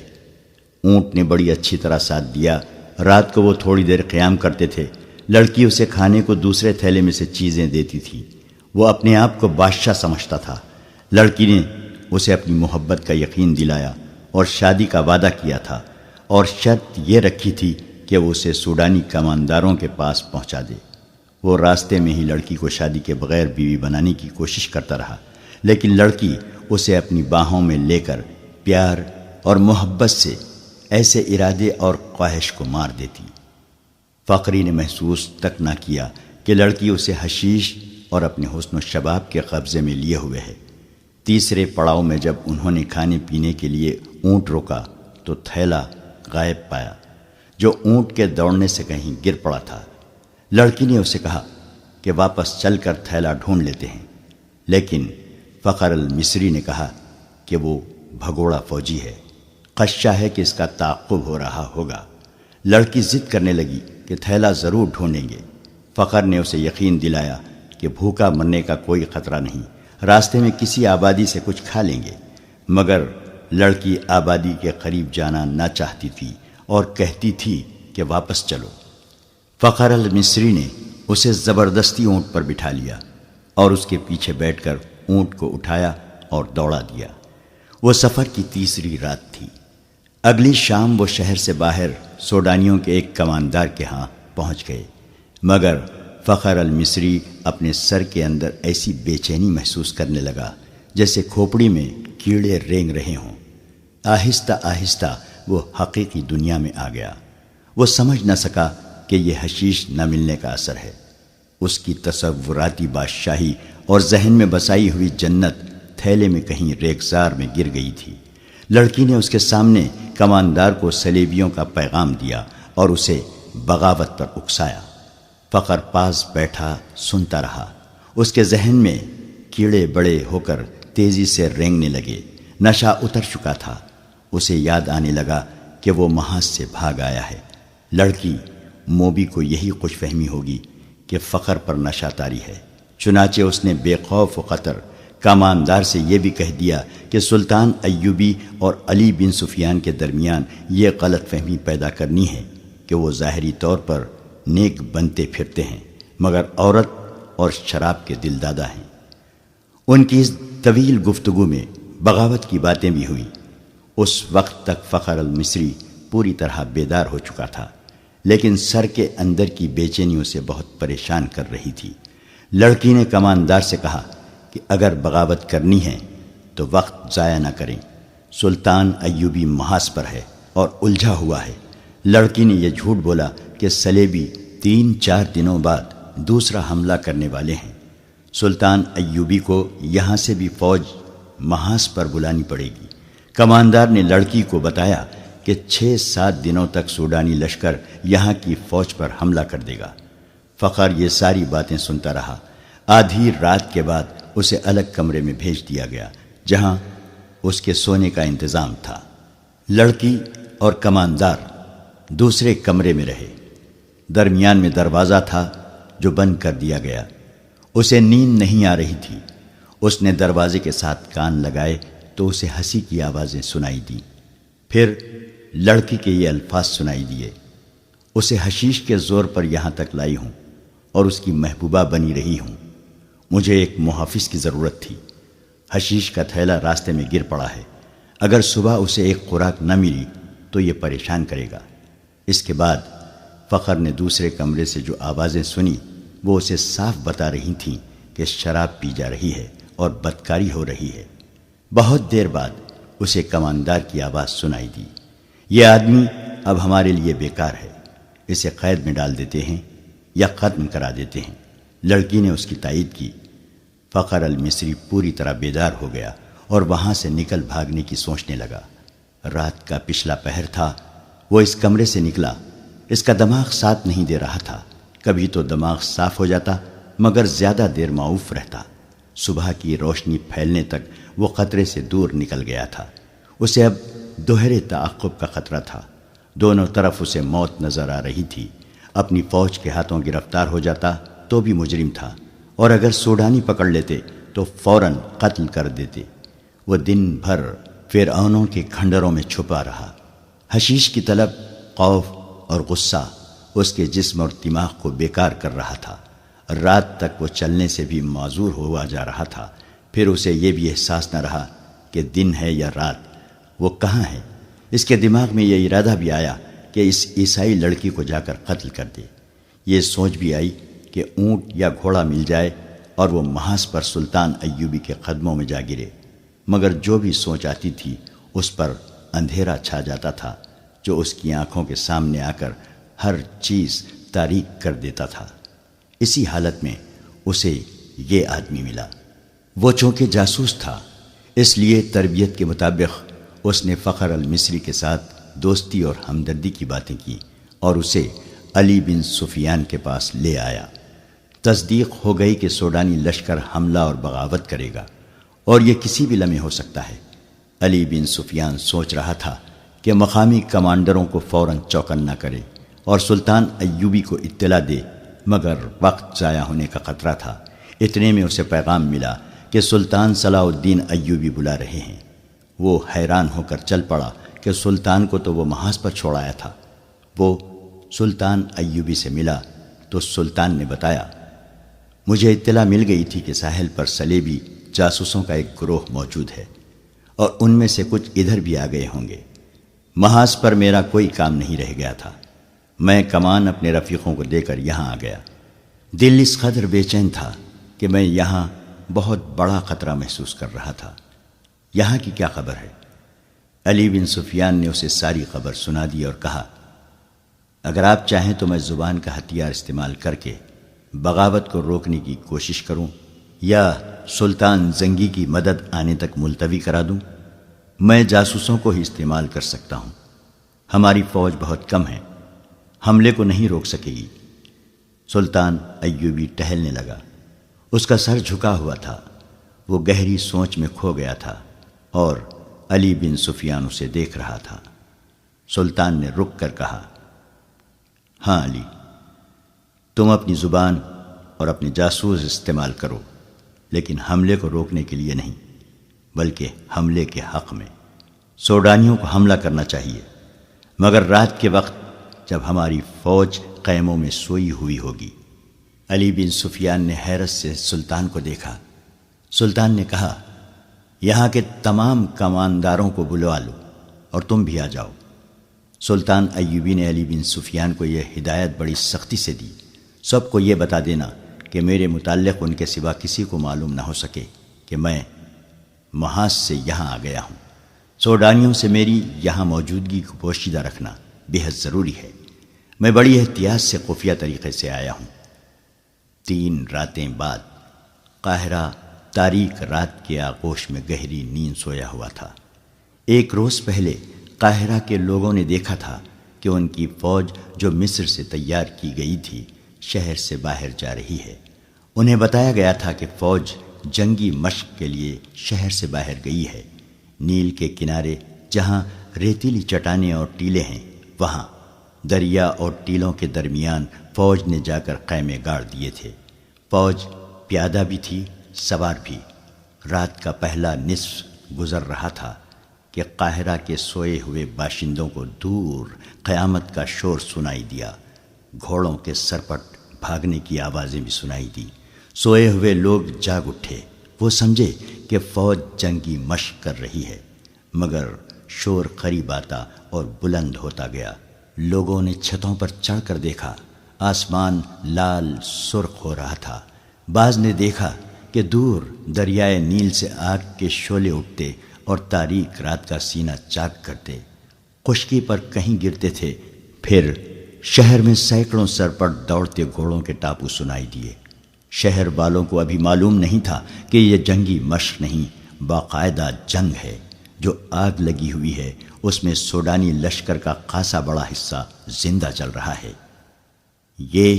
اونٹ نے بڑی اچھی طرح ساتھ دیا۔ رات کو وہ تھوڑی دیر قیام کرتے تھے۔ لڑکی اسے کھانے کو دوسرے تھیلے میں سے چیزیں دیتی تھی۔ وہ اپنے آپ کو بادشاہ سمجھتا تھا۔ لڑکی نے اسے اپنی محبت کا یقین دلایا اور شادی کا وعدہ کیا تھا، اور شرط یہ رکھی تھی کہ وہ اسے سوڈانی کمانداروں کے پاس پہنچا دے۔ وہ راستے میں ہی لڑکی کو شادی کے بغیر بیوی بنانے کی کوشش کرتا رہا، لیکن لڑکی اسے اپنی باہوں میں لے کر پیار اور محبت سے ایسے ارادے اور خواہش کو مار دیتی۔ فخری نے محسوس تک نہ کیا کہ لڑکی اسے حشیش اور اپنے حسن و شباب کے قبضے میں لیے ہوئے ہے۔ تیسرے پڑاؤ میں جب انہوں نے کھانے پینے کے لیے اونٹ روکا تو تھیلا غائب پایا جو اونٹ کے دوڑنے سے کہیں گر پڑا تھا۔ لڑکی نے اسے کہا کہ واپس چل کر تھیلا ڈھونڈ لیتے ہیں، لیکن فخر المصری نے کہا کہ وہ بھگوڑا فوجی ہے، خدشہ ہے کہ اس کا تعاقب ہو رہا ہوگا۔ لڑکی ضد کرنے لگی کہ تھیلا ضرور ڈھونڈیں گے۔ فخر نے اسے یقین دلایا کہ بھوکا مرنے کا کوئی خطرہ نہیں، راستے میں کسی آبادی سے کچھ کھا لیں گے۔ مگر لڑکی آبادی کے قریب جانا نہ چاہتی تھی اور کہتی تھی کہ واپس چلو۔ فخر المصری نے اسے زبردستی اونٹ پر بٹھا لیا اور اس کے پیچھے بیٹھ کر اونٹ کو اٹھایا اور دوڑا دیا۔ وہ سفر کی تیسری رات تھی۔ اگلی شام وہ شہر سے باہر سوڈانیوں کے ایک کماندار کے ہاں پہنچ گئے، مگر فخر المصری اپنے سر کے اندر ایسی بے چینی محسوس کرنے لگا جیسے کھوپڑی میں کیڑے رینگ رہے ہوں۔ آہستہ آہستہ وہ حقیقی دنیا میں آ گیا۔ وہ سمجھ نہ سکا کہ یہ حشیش نہ ملنے کا اثر ہے۔ اس کی تصوراتی بادشاہی اور ذہن میں بسائی ہوئی جنت تھیلے میں کہیں ریگزار میں گر گئی تھی۔ لڑکی نے اس کے سامنے کماندار کو صلیبیوں کا پیغام دیا اور اسے بغاوت پر اکسایا۔ فخر پاس بیٹھا سنتا رہا۔ اس کے ذہن میں کیڑے بڑے ہو کر تیزی سے رینگنے لگے۔ نشہ اتر چکا تھا۔ اسے یاد آنے لگا کہ وہ محاذ سے بھاگ آیا ہے۔ لڑکی موبی کو یہی خوش فہمی ہوگی کہ فخر پر نشہ طاری ہے، چنانچہ اس نے بے خوف و خطر کاماندار سے یہ بھی کہہ دیا کہ سلطان ایوبی اور علی بن سفیان کے درمیان یہ غلط فہمی پیدا کرنی ہے کہ وہ ظاہری طور پر نیک بنتے پھرتے ہیں مگر عورت اور شراب کے دل دادا ہیں۔ ان کی اس طویل گفتگو میں بغاوت کی باتیں بھی ہوئیں۔ اس وقت تک فخر المصری پوری طرح بیدار ہو چکا تھا، لیکن سر کے اندر کی بے چینی اسے بہت پریشان کر رہی تھی۔ لڑکی نے کماندار سے کہا کہ اگر بغاوت کرنی ہے تو وقت ضائع نہ کریں، سلطان ایوبی محاذ پر ہے اور الجھا ہوا ہے۔ لڑکی نے یہ جھوٹ بولا کہ سلیبی 3-4 دنوں بعد دوسرا حملہ کرنے والے ہیں۔ سلطان ایوبی کو یہاں سے بھی فوج محاذ پر بلانی پڑے گی۔ کماندار نے لڑکی کو بتایا کہ 6-7 دنوں تک سوڈانی لشکر یہاں کی فوج پر حملہ کر دے گا۔ فخر یہ ساری باتیں سنتا رہا۔ آدھی رات کے بعد اسے الگ کمرے میں بھیج دیا گیا جہاں اس کے سونے کا انتظام تھا۔ لڑکی اور کماندار دوسرے کمرے میں رہے۔ درمیان میں دروازہ تھا جو بند کر دیا گیا۔ اسے نیند نہیں آ رہی تھی۔ اس نے دروازے کے ساتھ کان لگائے تو اسے ہنسی کی آوازیں سنائی دیں۔ پھر لڑکی کے یہ الفاظ سنائی دیے، اسے حشیش کے زور پر یہاں تک لائی ہوں اور اس کی محبوبہ بنی رہی ہوں۔ مجھے ایک محافظ کی ضرورت تھی۔ حشیش کا تھیلا راستے میں گر پڑا ہے۔ اگر صبح اسے ایک خوراک نہ ملی تو یہ پریشان کرے گا۔ اس کے بعد فخر نے دوسرے کمرے سے جو آوازیں سنی وہ اسے صاف بتا رہی تھیں کہ شراب پی جا رہی ہے اور بدکاری ہو رہی ہے۔ بہت دیر بعد اسے کماندار کی آواز سنائی دی، یہ آدمی اب ہمارے لیے بیکار ہے، اسے قید میں ڈال دیتے ہیں یا ختم کرا دیتے ہیں۔ لڑکی نے اس کی تائید کی۔ فخر المصری پوری طرح بیدار ہو گیا اور وہاں سے نکل بھاگنے کی سوچنے لگا۔ رات کا پچھلا پہر تھا۔ وہ اس کمرے سے نکلا۔ اس کا دماغ ساتھ نہیں دے رہا تھا۔ کبھی تو دماغ صاف ہو جاتا مگر زیادہ دیر معوف رہتا۔ صبح کی روشنی پھیلنے تک وہ خطرے سے دور نکل گیا تھا۔ اسے اب دوہرے تعاقب کا خطرہ تھا۔ دونوں طرف اسے موت نظر آ رہی تھی۔ اپنی فوج کے ہاتھوں گرفتار ہو جاتا تو بھی مجرم تھا، اور اگر سوڈانی پکڑ لیتے تو فوراً قتل کر دیتے۔ وہ دن بھر فرعونوں کے کھنڈروں میں چھپا رہا۔ حشیش کی طلب، خوف اور غصہ اس کے جسم اور دماغ کو بیکار کر رہا تھا۔ رات تک وہ چلنے سے بھی معذور ہوا جا رہا تھا۔ پھر اسے یہ بھی احساس نہ رہا کہ دن ہے یا رات، وہ کہاں ہے۔ اس کے دماغ میں یہ ارادہ بھی آیا کہ اس عیسائی لڑکی کو جا کر قتل کر دے۔ یہ سوچ بھی آئی کہ اونٹ یا گھوڑا مل جائے اور وہ محاذ پر سلطان ایوبی کے قدموں میں جا گرے، مگر جو بھی سوچ آتی تھی اس پر اندھیرا چھا جاتا تھا جو اس کی آنکھوں کے سامنے آ کر ہر چیز تاریک کر دیتا تھا۔ اسی حالت میں اسے یہ آدمی ملا۔ وہ چونکہ جاسوس تھا اس لیے تربیت کے مطابق اس نے فخر المصری کے ساتھ دوستی اور ہمدردی کی باتیں کی اور اسے علی بن سفیان کے پاس لے آیا۔ تصدیق ہو گئی کہ سوڈانی لشکر حملہ اور بغاوت کرے گا اور یہ کسی بھی لمحے ہو سکتا ہے۔ علی بن سفیان سوچ رہا تھا کہ مقامی کمانڈروں کو فوراً چوکن نہ کرے اور سلطان ایوبی کو اطلاع دے، مگر وقت ضائع ہونے کا خطرہ تھا۔ اتنے میں اسے پیغام ملا کہ سلطان صلاح الدین ایوبی بلا رہے ہیں۔ وہ حیران ہو کر چل پڑا کہ سلطان کو تو وہ محاذ پر چھوڑ آیا تھا۔ وہ سلطان ایوبی سے ملا تو سلطان نے بتایا، مجھے اطلاع مل گئی تھی کہ ساحل پر سلیبی جاسوسوں کا ایک گروہ موجود ہے اور ان میں سے کچھ ادھر بھی آ گئے ہوں گے۔ محاذ پر میرا کوئی کام نہیں رہ گیا تھا۔ میں کمان اپنے رفیقوں کو دے کر یہاں آ گیا۔ دل اس قدر بے چین تھا کہ میں یہاں بہت بڑا خطرہ محسوس کر رہا تھا۔ یہاں کی کیا خبر ہے؟ علی بن سفیان نے اسے ساری خبر سنا دی اور کہا، اگر آپ چاہیں تو میں زبان کا ہتھیار استعمال کر کے بغاوت کو روکنے کی کوشش کروں یا سلطان زنگی کی مدد آنے تک ملتوی کرا دوں۔ میں جاسوسوں کو ہی استعمال کر سکتا ہوں۔ ہماری فوج بہت کم ہے، حملے کو نہیں روک سکے گی۔ سلطان ایوبی ٹہلنے لگا۔ اس کا سر جھکا ہوا تھا۔ وہ گہری سوچ میں کھو گیا تھا اور علی بن سفیان اسے دیکھ رہا تھا۔ سلطان نے رک کر کہا، ہاں علی، تم اپنی زبان اور اپنے جاسوس استعمال کرو، لیکن حملے کو روکنے کے لیے نہیں، بلکہ حملے کے حق میں۔ سوڈانیوں کو حملہ کرنا چاہیے، مگر رات کے وقت جب ہماری فوج خیموں میں سوئی ہوئی ہوگی۔ علی بن سفیان نے حیرت سے سلطان کو دیکھا۔ سلطان نے کہا، یہاں کے تمام کمانداروں کو بلوا لو اور تم بھی آ جاؤ۔ سلطان ایوبی نے علی بن سفیان کو یہ ہدایت بڑی سختی سے دی، سب کو یہ بتا دینا کہ میرے متعلق ان کے سوا کسی کو معلوم نہ ہو سکے کہ میں محاذ سے یہاں آ گیا ہوں۔ سوڈانیوں سے میری یہاں موجودگی کو پوشیدہ رکھنا بے حد ضروری ہے۔ میں بڑی احتیاط سے خفیہ طریقے سے آیا ہوں۔ 3 راتیں بعد قاہرہ تاریک رات کے آغوش میں گہری نیند سویا ہوا تھا۔ 1 روز پہلے قاہرہ کے لوگوں نے دیکھا تھا کہ ان کی فوج جو مصر سے تیار کی گئی تھی شہر سے باہر جا رہی ہے۔ انہیں بتایا گیا تھا کہ فوج جنگی مشق کے لیے شہر سے باہر گئی ہے۔ نیل کے کنارے جہاں ریتیلی چٹانیں اور ٹیلے ہیں، وہاں دریا اور ٹیلوں کے درمیان فوج نے جا کر خیمے گاڑ دیے تھے۔ فوج پیادہ بھی تھی، سوار بھی۔ رات کا پہلا نصف گزر رہا تھا کہ قاہرہ کے سوئے ہوئے باشندوں کو دور قیامت کا شور سنائی دیا۔ گھوڑوں کے سرپٹ بھاگنے کی آوازیں بھی سنائی دی۔ سوئے ہوئے لوگ جاگ اٹھے۔ وہ سمجھے کہ فوج جنگی مشق کر رہی ہے، مگر شور قریب آتا اور بلند ہوتا گیا۔ لوگوں نے چھتوں پر چڑھ کر دیکھا، آسمان لال سرخ ہو رہا تھا۔ بعض نے دیکھا کہ دور دریائے نیل سے آگ کے شعلے اٹھتے اور تاریک رات کا سینہ چاک کرتے، خشکی پر کہیں گرتے تھے۔ پھر شہر میں سینکڑوں سرپٹ دوڑتے گھوڑوں کے ٹاپو سنائی دیے۔ شہر والوں کو ابھی معلوم نہیں تھا کہ یہ جنگی مشق نہیں، باقاعدہ جنگ ہے۔ جو آگ لگی ہوئی ہے اس میں سوڈانی لشکر کا خاصا بڑا حصہ زندہ چل رہا ہے۔ یہ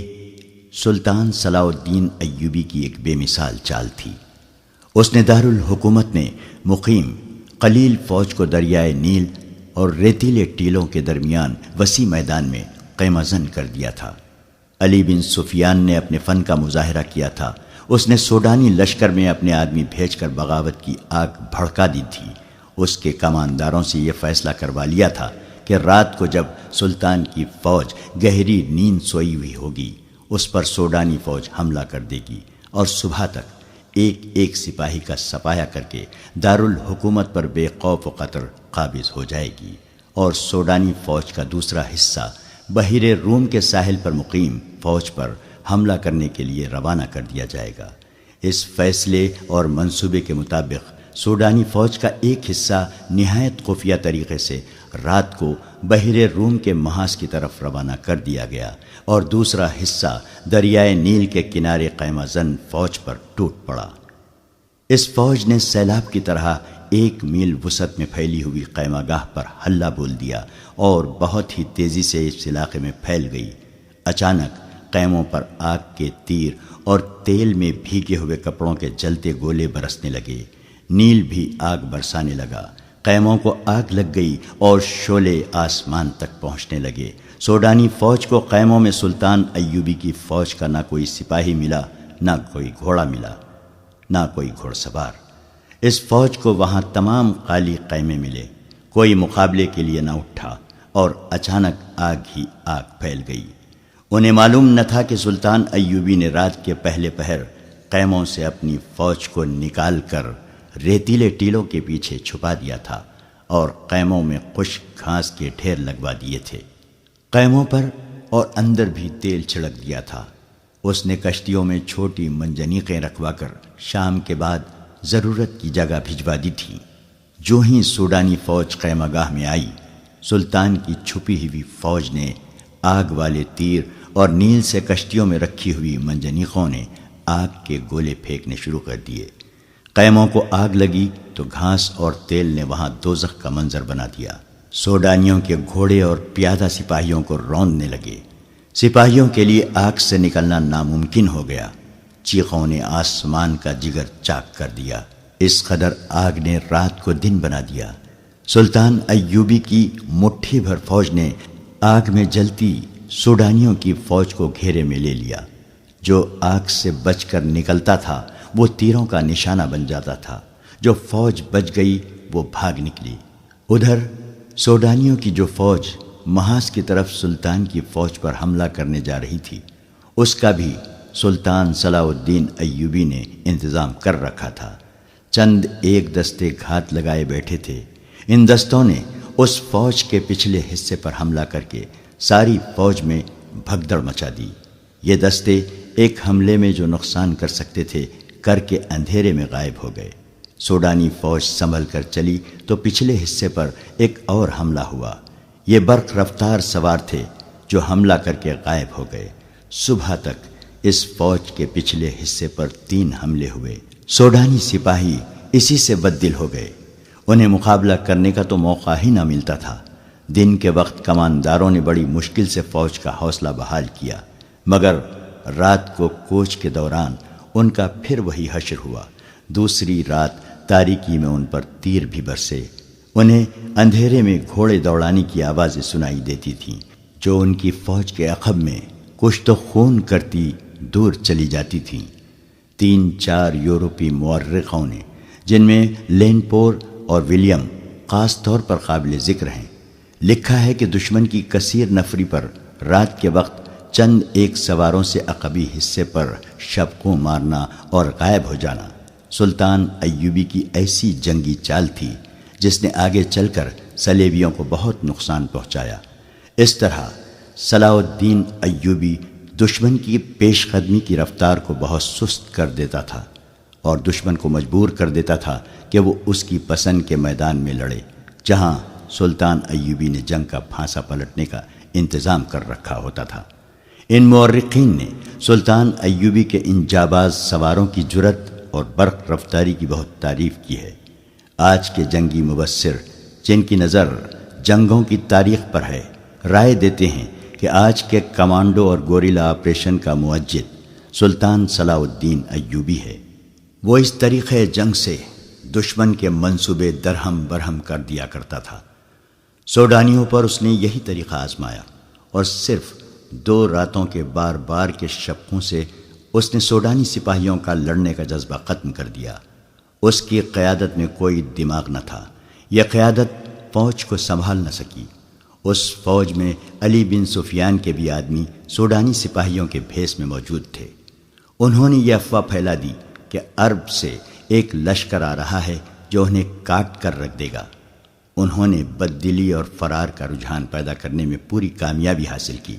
سلطان صلاح الدین ایوبی کی ایک بے مثال چال تھی۔ اس نے دارالحکومت میں مقیم قلیل فوج کو دریائے نیل اور ریتیلے ٹیلوں کے درمیان وسیع میدان میں خیمہ زن کر دیا تھا۔ علی بن سفیان نے اپنے فن کا مظاہرہ کیا تھا۔ اس نے سوڈانی لشکر میں اپنے آدمی بھیج کر بغاوت کی آگ بھڑکا دی تھی۔ اس کے کمانداروں سے یہ فیصلہ کروا لیا تھا کہ رات کو جب سلطان کی فوج گہری نیند سوئی ہوئی ہوگی اس پر سوڈانی فوج حملہ کر دے گی اور صبح تک ایک ایک سپاہی کا سپاہیا کر کے دارالحکومت پر بے خوف و خطر قابض ہو جائے گی، اور سوڈانی فوج کا دوسرا حصہ بحیرہ روم کے ساحل پر مقیم فوج پر حملہ کرنے کے لیے روانہ کر دیا جائے گا۔ اس فیصلے اور منصوبے کے مطابق سوڈانی فوج کا ایک حصہ نہایت خفیہ طریقے سے رات کو بحیرہ روم کے محاذ کی طرف روانہ کر دیا گیا، اور دوسرا حصہ دریائے نیل کے کنارے خیمہ زن فوج پر ٹوٹ پڑا۔ اس فوج نے سیلاب کی طرح 1 میل وسعت میں پھیلی ہوئی خیمہ گاہ پر حلہ بول دیا اور بہت ہی تیزی سے اس علاقے میں پھیل گئی۔ اچانک خیموں پر آگ کے تیر اور تیل میں بھیگے ہوئے کپڑوں کے جلتے گولے برسنے لگے۔ نیل بھی آگ برسانے لگا۔ خیموں کو آگ لگ گئی اور شعلے آسمان تک پہنچنے لگے۔ سوڈانی فوج کو خیموں میں سلطان ایوبی کی فوج کا نہ کوئی سپاہی ملا، نہ کوئی گھوڑا ملا، نہ کوئی گھوڑ سوار۔ اس فوج کو وہاں تمام خالی خیمے ملے، کوئی مقابلے کے لیے نہ اٹھا، اور اچانک آگ ہی آگ پھیل گئی۔ انہیں معلوم نہ تھا کہ سلطان ایوبی نے رات کے پہلے پہر خیموں سے اپنی فوج کو نکال کر ریتیلے ٹیلوں کے پیچھے چھپا دیا تھا اور خیموں میں خشک گھاس کے ڈھیر لگوا دیے تھے۔ خیموں پر اور اندر بھی تیل چھڑک دیا تھا۔ اس نے کشتیوں میں چھوٹی منجنیقیں رکھوا کر شام کے بعد ضرورت کی جگہ بھجوا دی تھی۔ جو ہی سوڈانی فوج خیمہ گاہ میں آئی، سلطان کی چھپی ہوئی فوج نے آگ والے تیر اور نیل سے کشتیوں میں رکھی ہوئی منجنیقوں نے آگ کے گولے پھینکنے شروع کر دیے۔ خیموں کو آگ لگی تو گھاس اور تیل نے وہاں دوزخ کا منظر بنا دیا۔ سوڈانیوں کے گھوڑے اور پیادہ سپاہیوں کو روندنے لگے۔ سپاہیوں کے لیے آگ سے نکلنا ناممکن ہو گیا۔ چیخوں نے آسمان کا جگر چاک کر دیا۔ اس قدر آگ نے رات کو دن بنا دیا۔ سلطان ایوبی کی مٹھی بھر فوج نے آگ میں جلتی سوڈانیوں کی فوج کو گھیرے میں لے لیا۔ جو آگ سے بچ کر نکلتا تھا وہ تیروں کا نشانہ بن جاتا تھا۔ جو فوج بچ گئی وہ بھاگ نکلی۔ ادھر سوڈانیوں کی جو فوج محاذ کی طرف سلطان کی فوج پر حملہ کرنے جا رہی تھی، اس کا بھی سلطان صلاح الدین ایوبی نے انتظام کر رکھا تھا۔ چند ایک دستے گھات لگائے بیٹھے تھے۔ ان دستوں نے اس فوج کے پچھلے حصے پر حملہ کر کے ساری فوج میں بھگدڑ مچا دی۔ یہ دستے ایک حملے میں جو نقصان کر سکتے تھے کر کے اندھیرے میں غائب ہو گئے۔ سوڈانی فوج سنبھل کر چلی تو پچھلے حصے پر ایک اور حملہ ہوا۔ یہ برق رفتار سوار تھے جو حملہ کر کے غائب ہو گئے۔ صبح تک اس فوج کے پچھلے حصے پر 3 حملے ہوئے۔ سوڈانی سپاہی اسی سے بددل ہو گئے۔ انہیں مقابلہ کرنے کا تو موقع ہی نہ ملتا تھا۔ دن کے وقت کمانداروں نے بڑی مشکل سے فوج کا حوصلہ بحال کیا، مگر رات کو کوچ کے دوران ان کا پھر وہی حشر ہوا۔ دوسری رات تاریکی میں ان پر تیر بھی برسے۔ انہیں اندھیرے میں گھوڑے دوڑانے کی آوازیں سنائی دیتی تھیں جو ان کی فوج کے عقب میں کشت و خون کرتی دور چلی جاتی تھیں۔ 3-4 یورپی مورخوں نے، جن میں لینپور اور ولیم خاص طور پر قابل ذکر ہیں، لکھا ہے کہ دشمن کی کثیر نفری پر رات کے وقت چند ایک سواروں سے عقبی حصے پر شبقوں مارنا اور غائب ہو جانا سلطان ایوبی کی ایسی جنگی چال تھی جس نے آگے چل کر صلیبیوں کو بہت نقصان پہنچایا۔ اس طرح صلاح الدین ایوبی دشمن کی پیش قدمی کی رفتار کو بہت سست کر دیتا تھا اور دشمن کو مجبور کر دیتا تھا کہ وہ اس کی پسند کے میدان میں لڑے، جہاں سلطان ایوبی نے جنگ کا پھانسا پلٹنے کا انتظام کر رکھا ہوتا تھا۔ ان مورخین نے سلطان ایوبی کے ان جاباز سواروں کی جرأت اور برق رفتاری کی بہت تعریف کی ہے۔ آج کے جنگی مبصر جن کی نظر جنگوں کی تاریخ پر ہے، رائے دیتے ہیں کہ آج کے کمانڈو اور گوریلا آپریشن کا موجد سلطان صلاح الدین ایوبی ہے۔ وہ اس طریقے جنگ سے دشمن کے منصوبے درہم برہم کر دیا کرتا تھا۔ سوڈانیوں پر اس نے یہی طریقہ آزمایا اور صرف 2 راتوں کے بار بار کے شبقوں سے اس نے سوڈانی سپاہیوں کا لڑنے کا جذبہ ختم کر دیا۔ اس کی قیادت میں کوئی دماغ نہ تھا۔ یہ قیادت فوج کو سنبھال نہ سکی۔ اس فوج میں علی بن سفیان کے بھی آدمی سوڈانی سپاہیوں کے بھیس میں موجود تھے۔ انہوں نے یہ افواہ پھیلا دی کہ عرب سے ایک لشکر آ رہا ہے جو انہیں کاٹ کر رکھ دے گا۔ انہوں نے بددلی اور فرار کا رجحان پیدا کرنے میں پوری کامیابی حاصل کی۔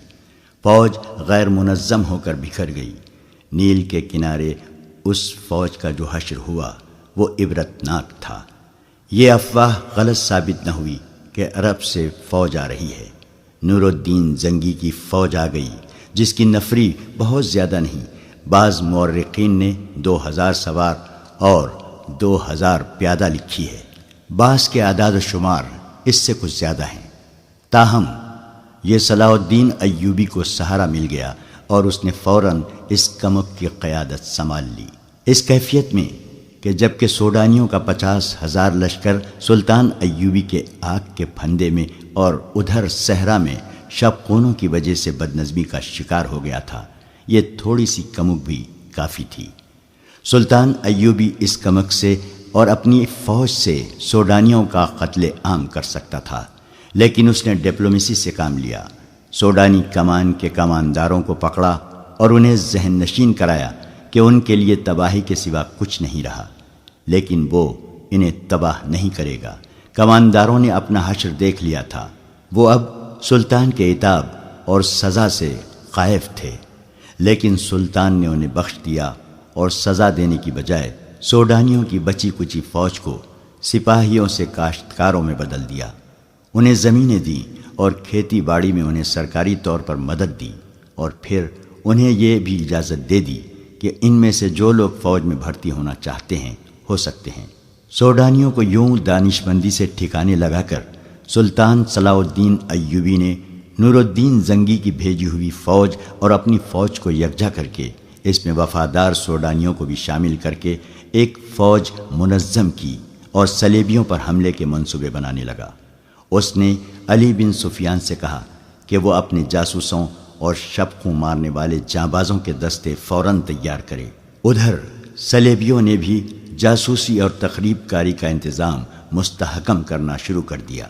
فوج غیر منظم ہو کر بکھر گئی۔ نیل کے کنارے اس فوج کا جو حشر ہوا وہ عبرتناک تھا۔ یہ افواہ غلط ثابت نہ ہوئی کہ عرب سے فوج آ رہی ہے۔ نور الدین زنگی کی فوج آ گئی جس کی نفری بہت زیادہ نہیں۔ بعض مورخین نے 2000 سوار اور 2000 پیادہ لکھی ہے۔ بعض کے اعداد و شمار اس سے کچھ زیادہ ہیں۔ تاہم یہ صلاح الدین ایوبی کو سہارا مل گیا اور اس نے فوراً اس کمک کی قیادت سنبھال لی، اس کیفیت میں کہ جبکہ سوڈانیوں کا 50,000 لشکر سلطان ایوبی کے آگ کے پھندے میں اور ادھر صحرا میں شبقونوں کی وجہ سے بدنظمی کا شکار ہو گیا تھا، یہ تھوڑی سی کمک بھی کافی تھی۔ سلطان ایوبی اس کمک سے اور اپنی فوج سے سوڈانیوں کا قتل عام کر سکتا تھا، لیکن اس نے ڈپلومیسی سے کام لیا۔ سوڈانی کمان کے کمانداروں کو پکڑا اور انہیں ذہن نشین کرایا کہ ان کے لیے تباہی کے سوا کچھ نہیں رہا، لیکن وہ انہیں تباہ نہیں کرے گا۔ کمانداروں نے اپنا حشر دیکھ لیا تھا۔ وہ اب سلطان کے عتاب اور سزا سے خائف تھے، لیکن سلطان نے انہیں بخش دیا اور سزا دینے کی بجائے سوڈانیوں کی بچی کچی فوج کو سپاہیوں سے کاشتکاروں میں بدل دیا۔ انہیں زمینیں دیں اور کھیتی باڑی میں انہیں سرکاری طور پر مدد دی، اور پھر انہیں یہ بھی اجازت دے دی کہ ان میں سے جو لوگ فوج میں بھرتی ہونا چاہتے ہیں ہو سکتے ہیں۔ سوڈانیوں کو یوں دانش مندی سے ٹھکانے لگا کر سلطان صلاح الدین ایوبی نے نور الدین زنگی کی بھیجی ہوئی فوج اور اپنی فوج کو یکجا کر کے اس میں وفادار سوڈانیوں کو بھی شامل کر کے ایک فوج منظم کی اور صلیبیوں پر حملے کے منصوبے بنانے لگا۔ اس نے علی بن سفیان سے کہا کہ وہ اپنے جاسوسوں اور شبقوں مارنے والے جانبازوں کے دستے فوراً تیار کرے۔ ادھر صلیبیوں نے بھی جاسوسی اور تخریب کاری کا انتظام مستحکم کرنا شروع کر دیا۔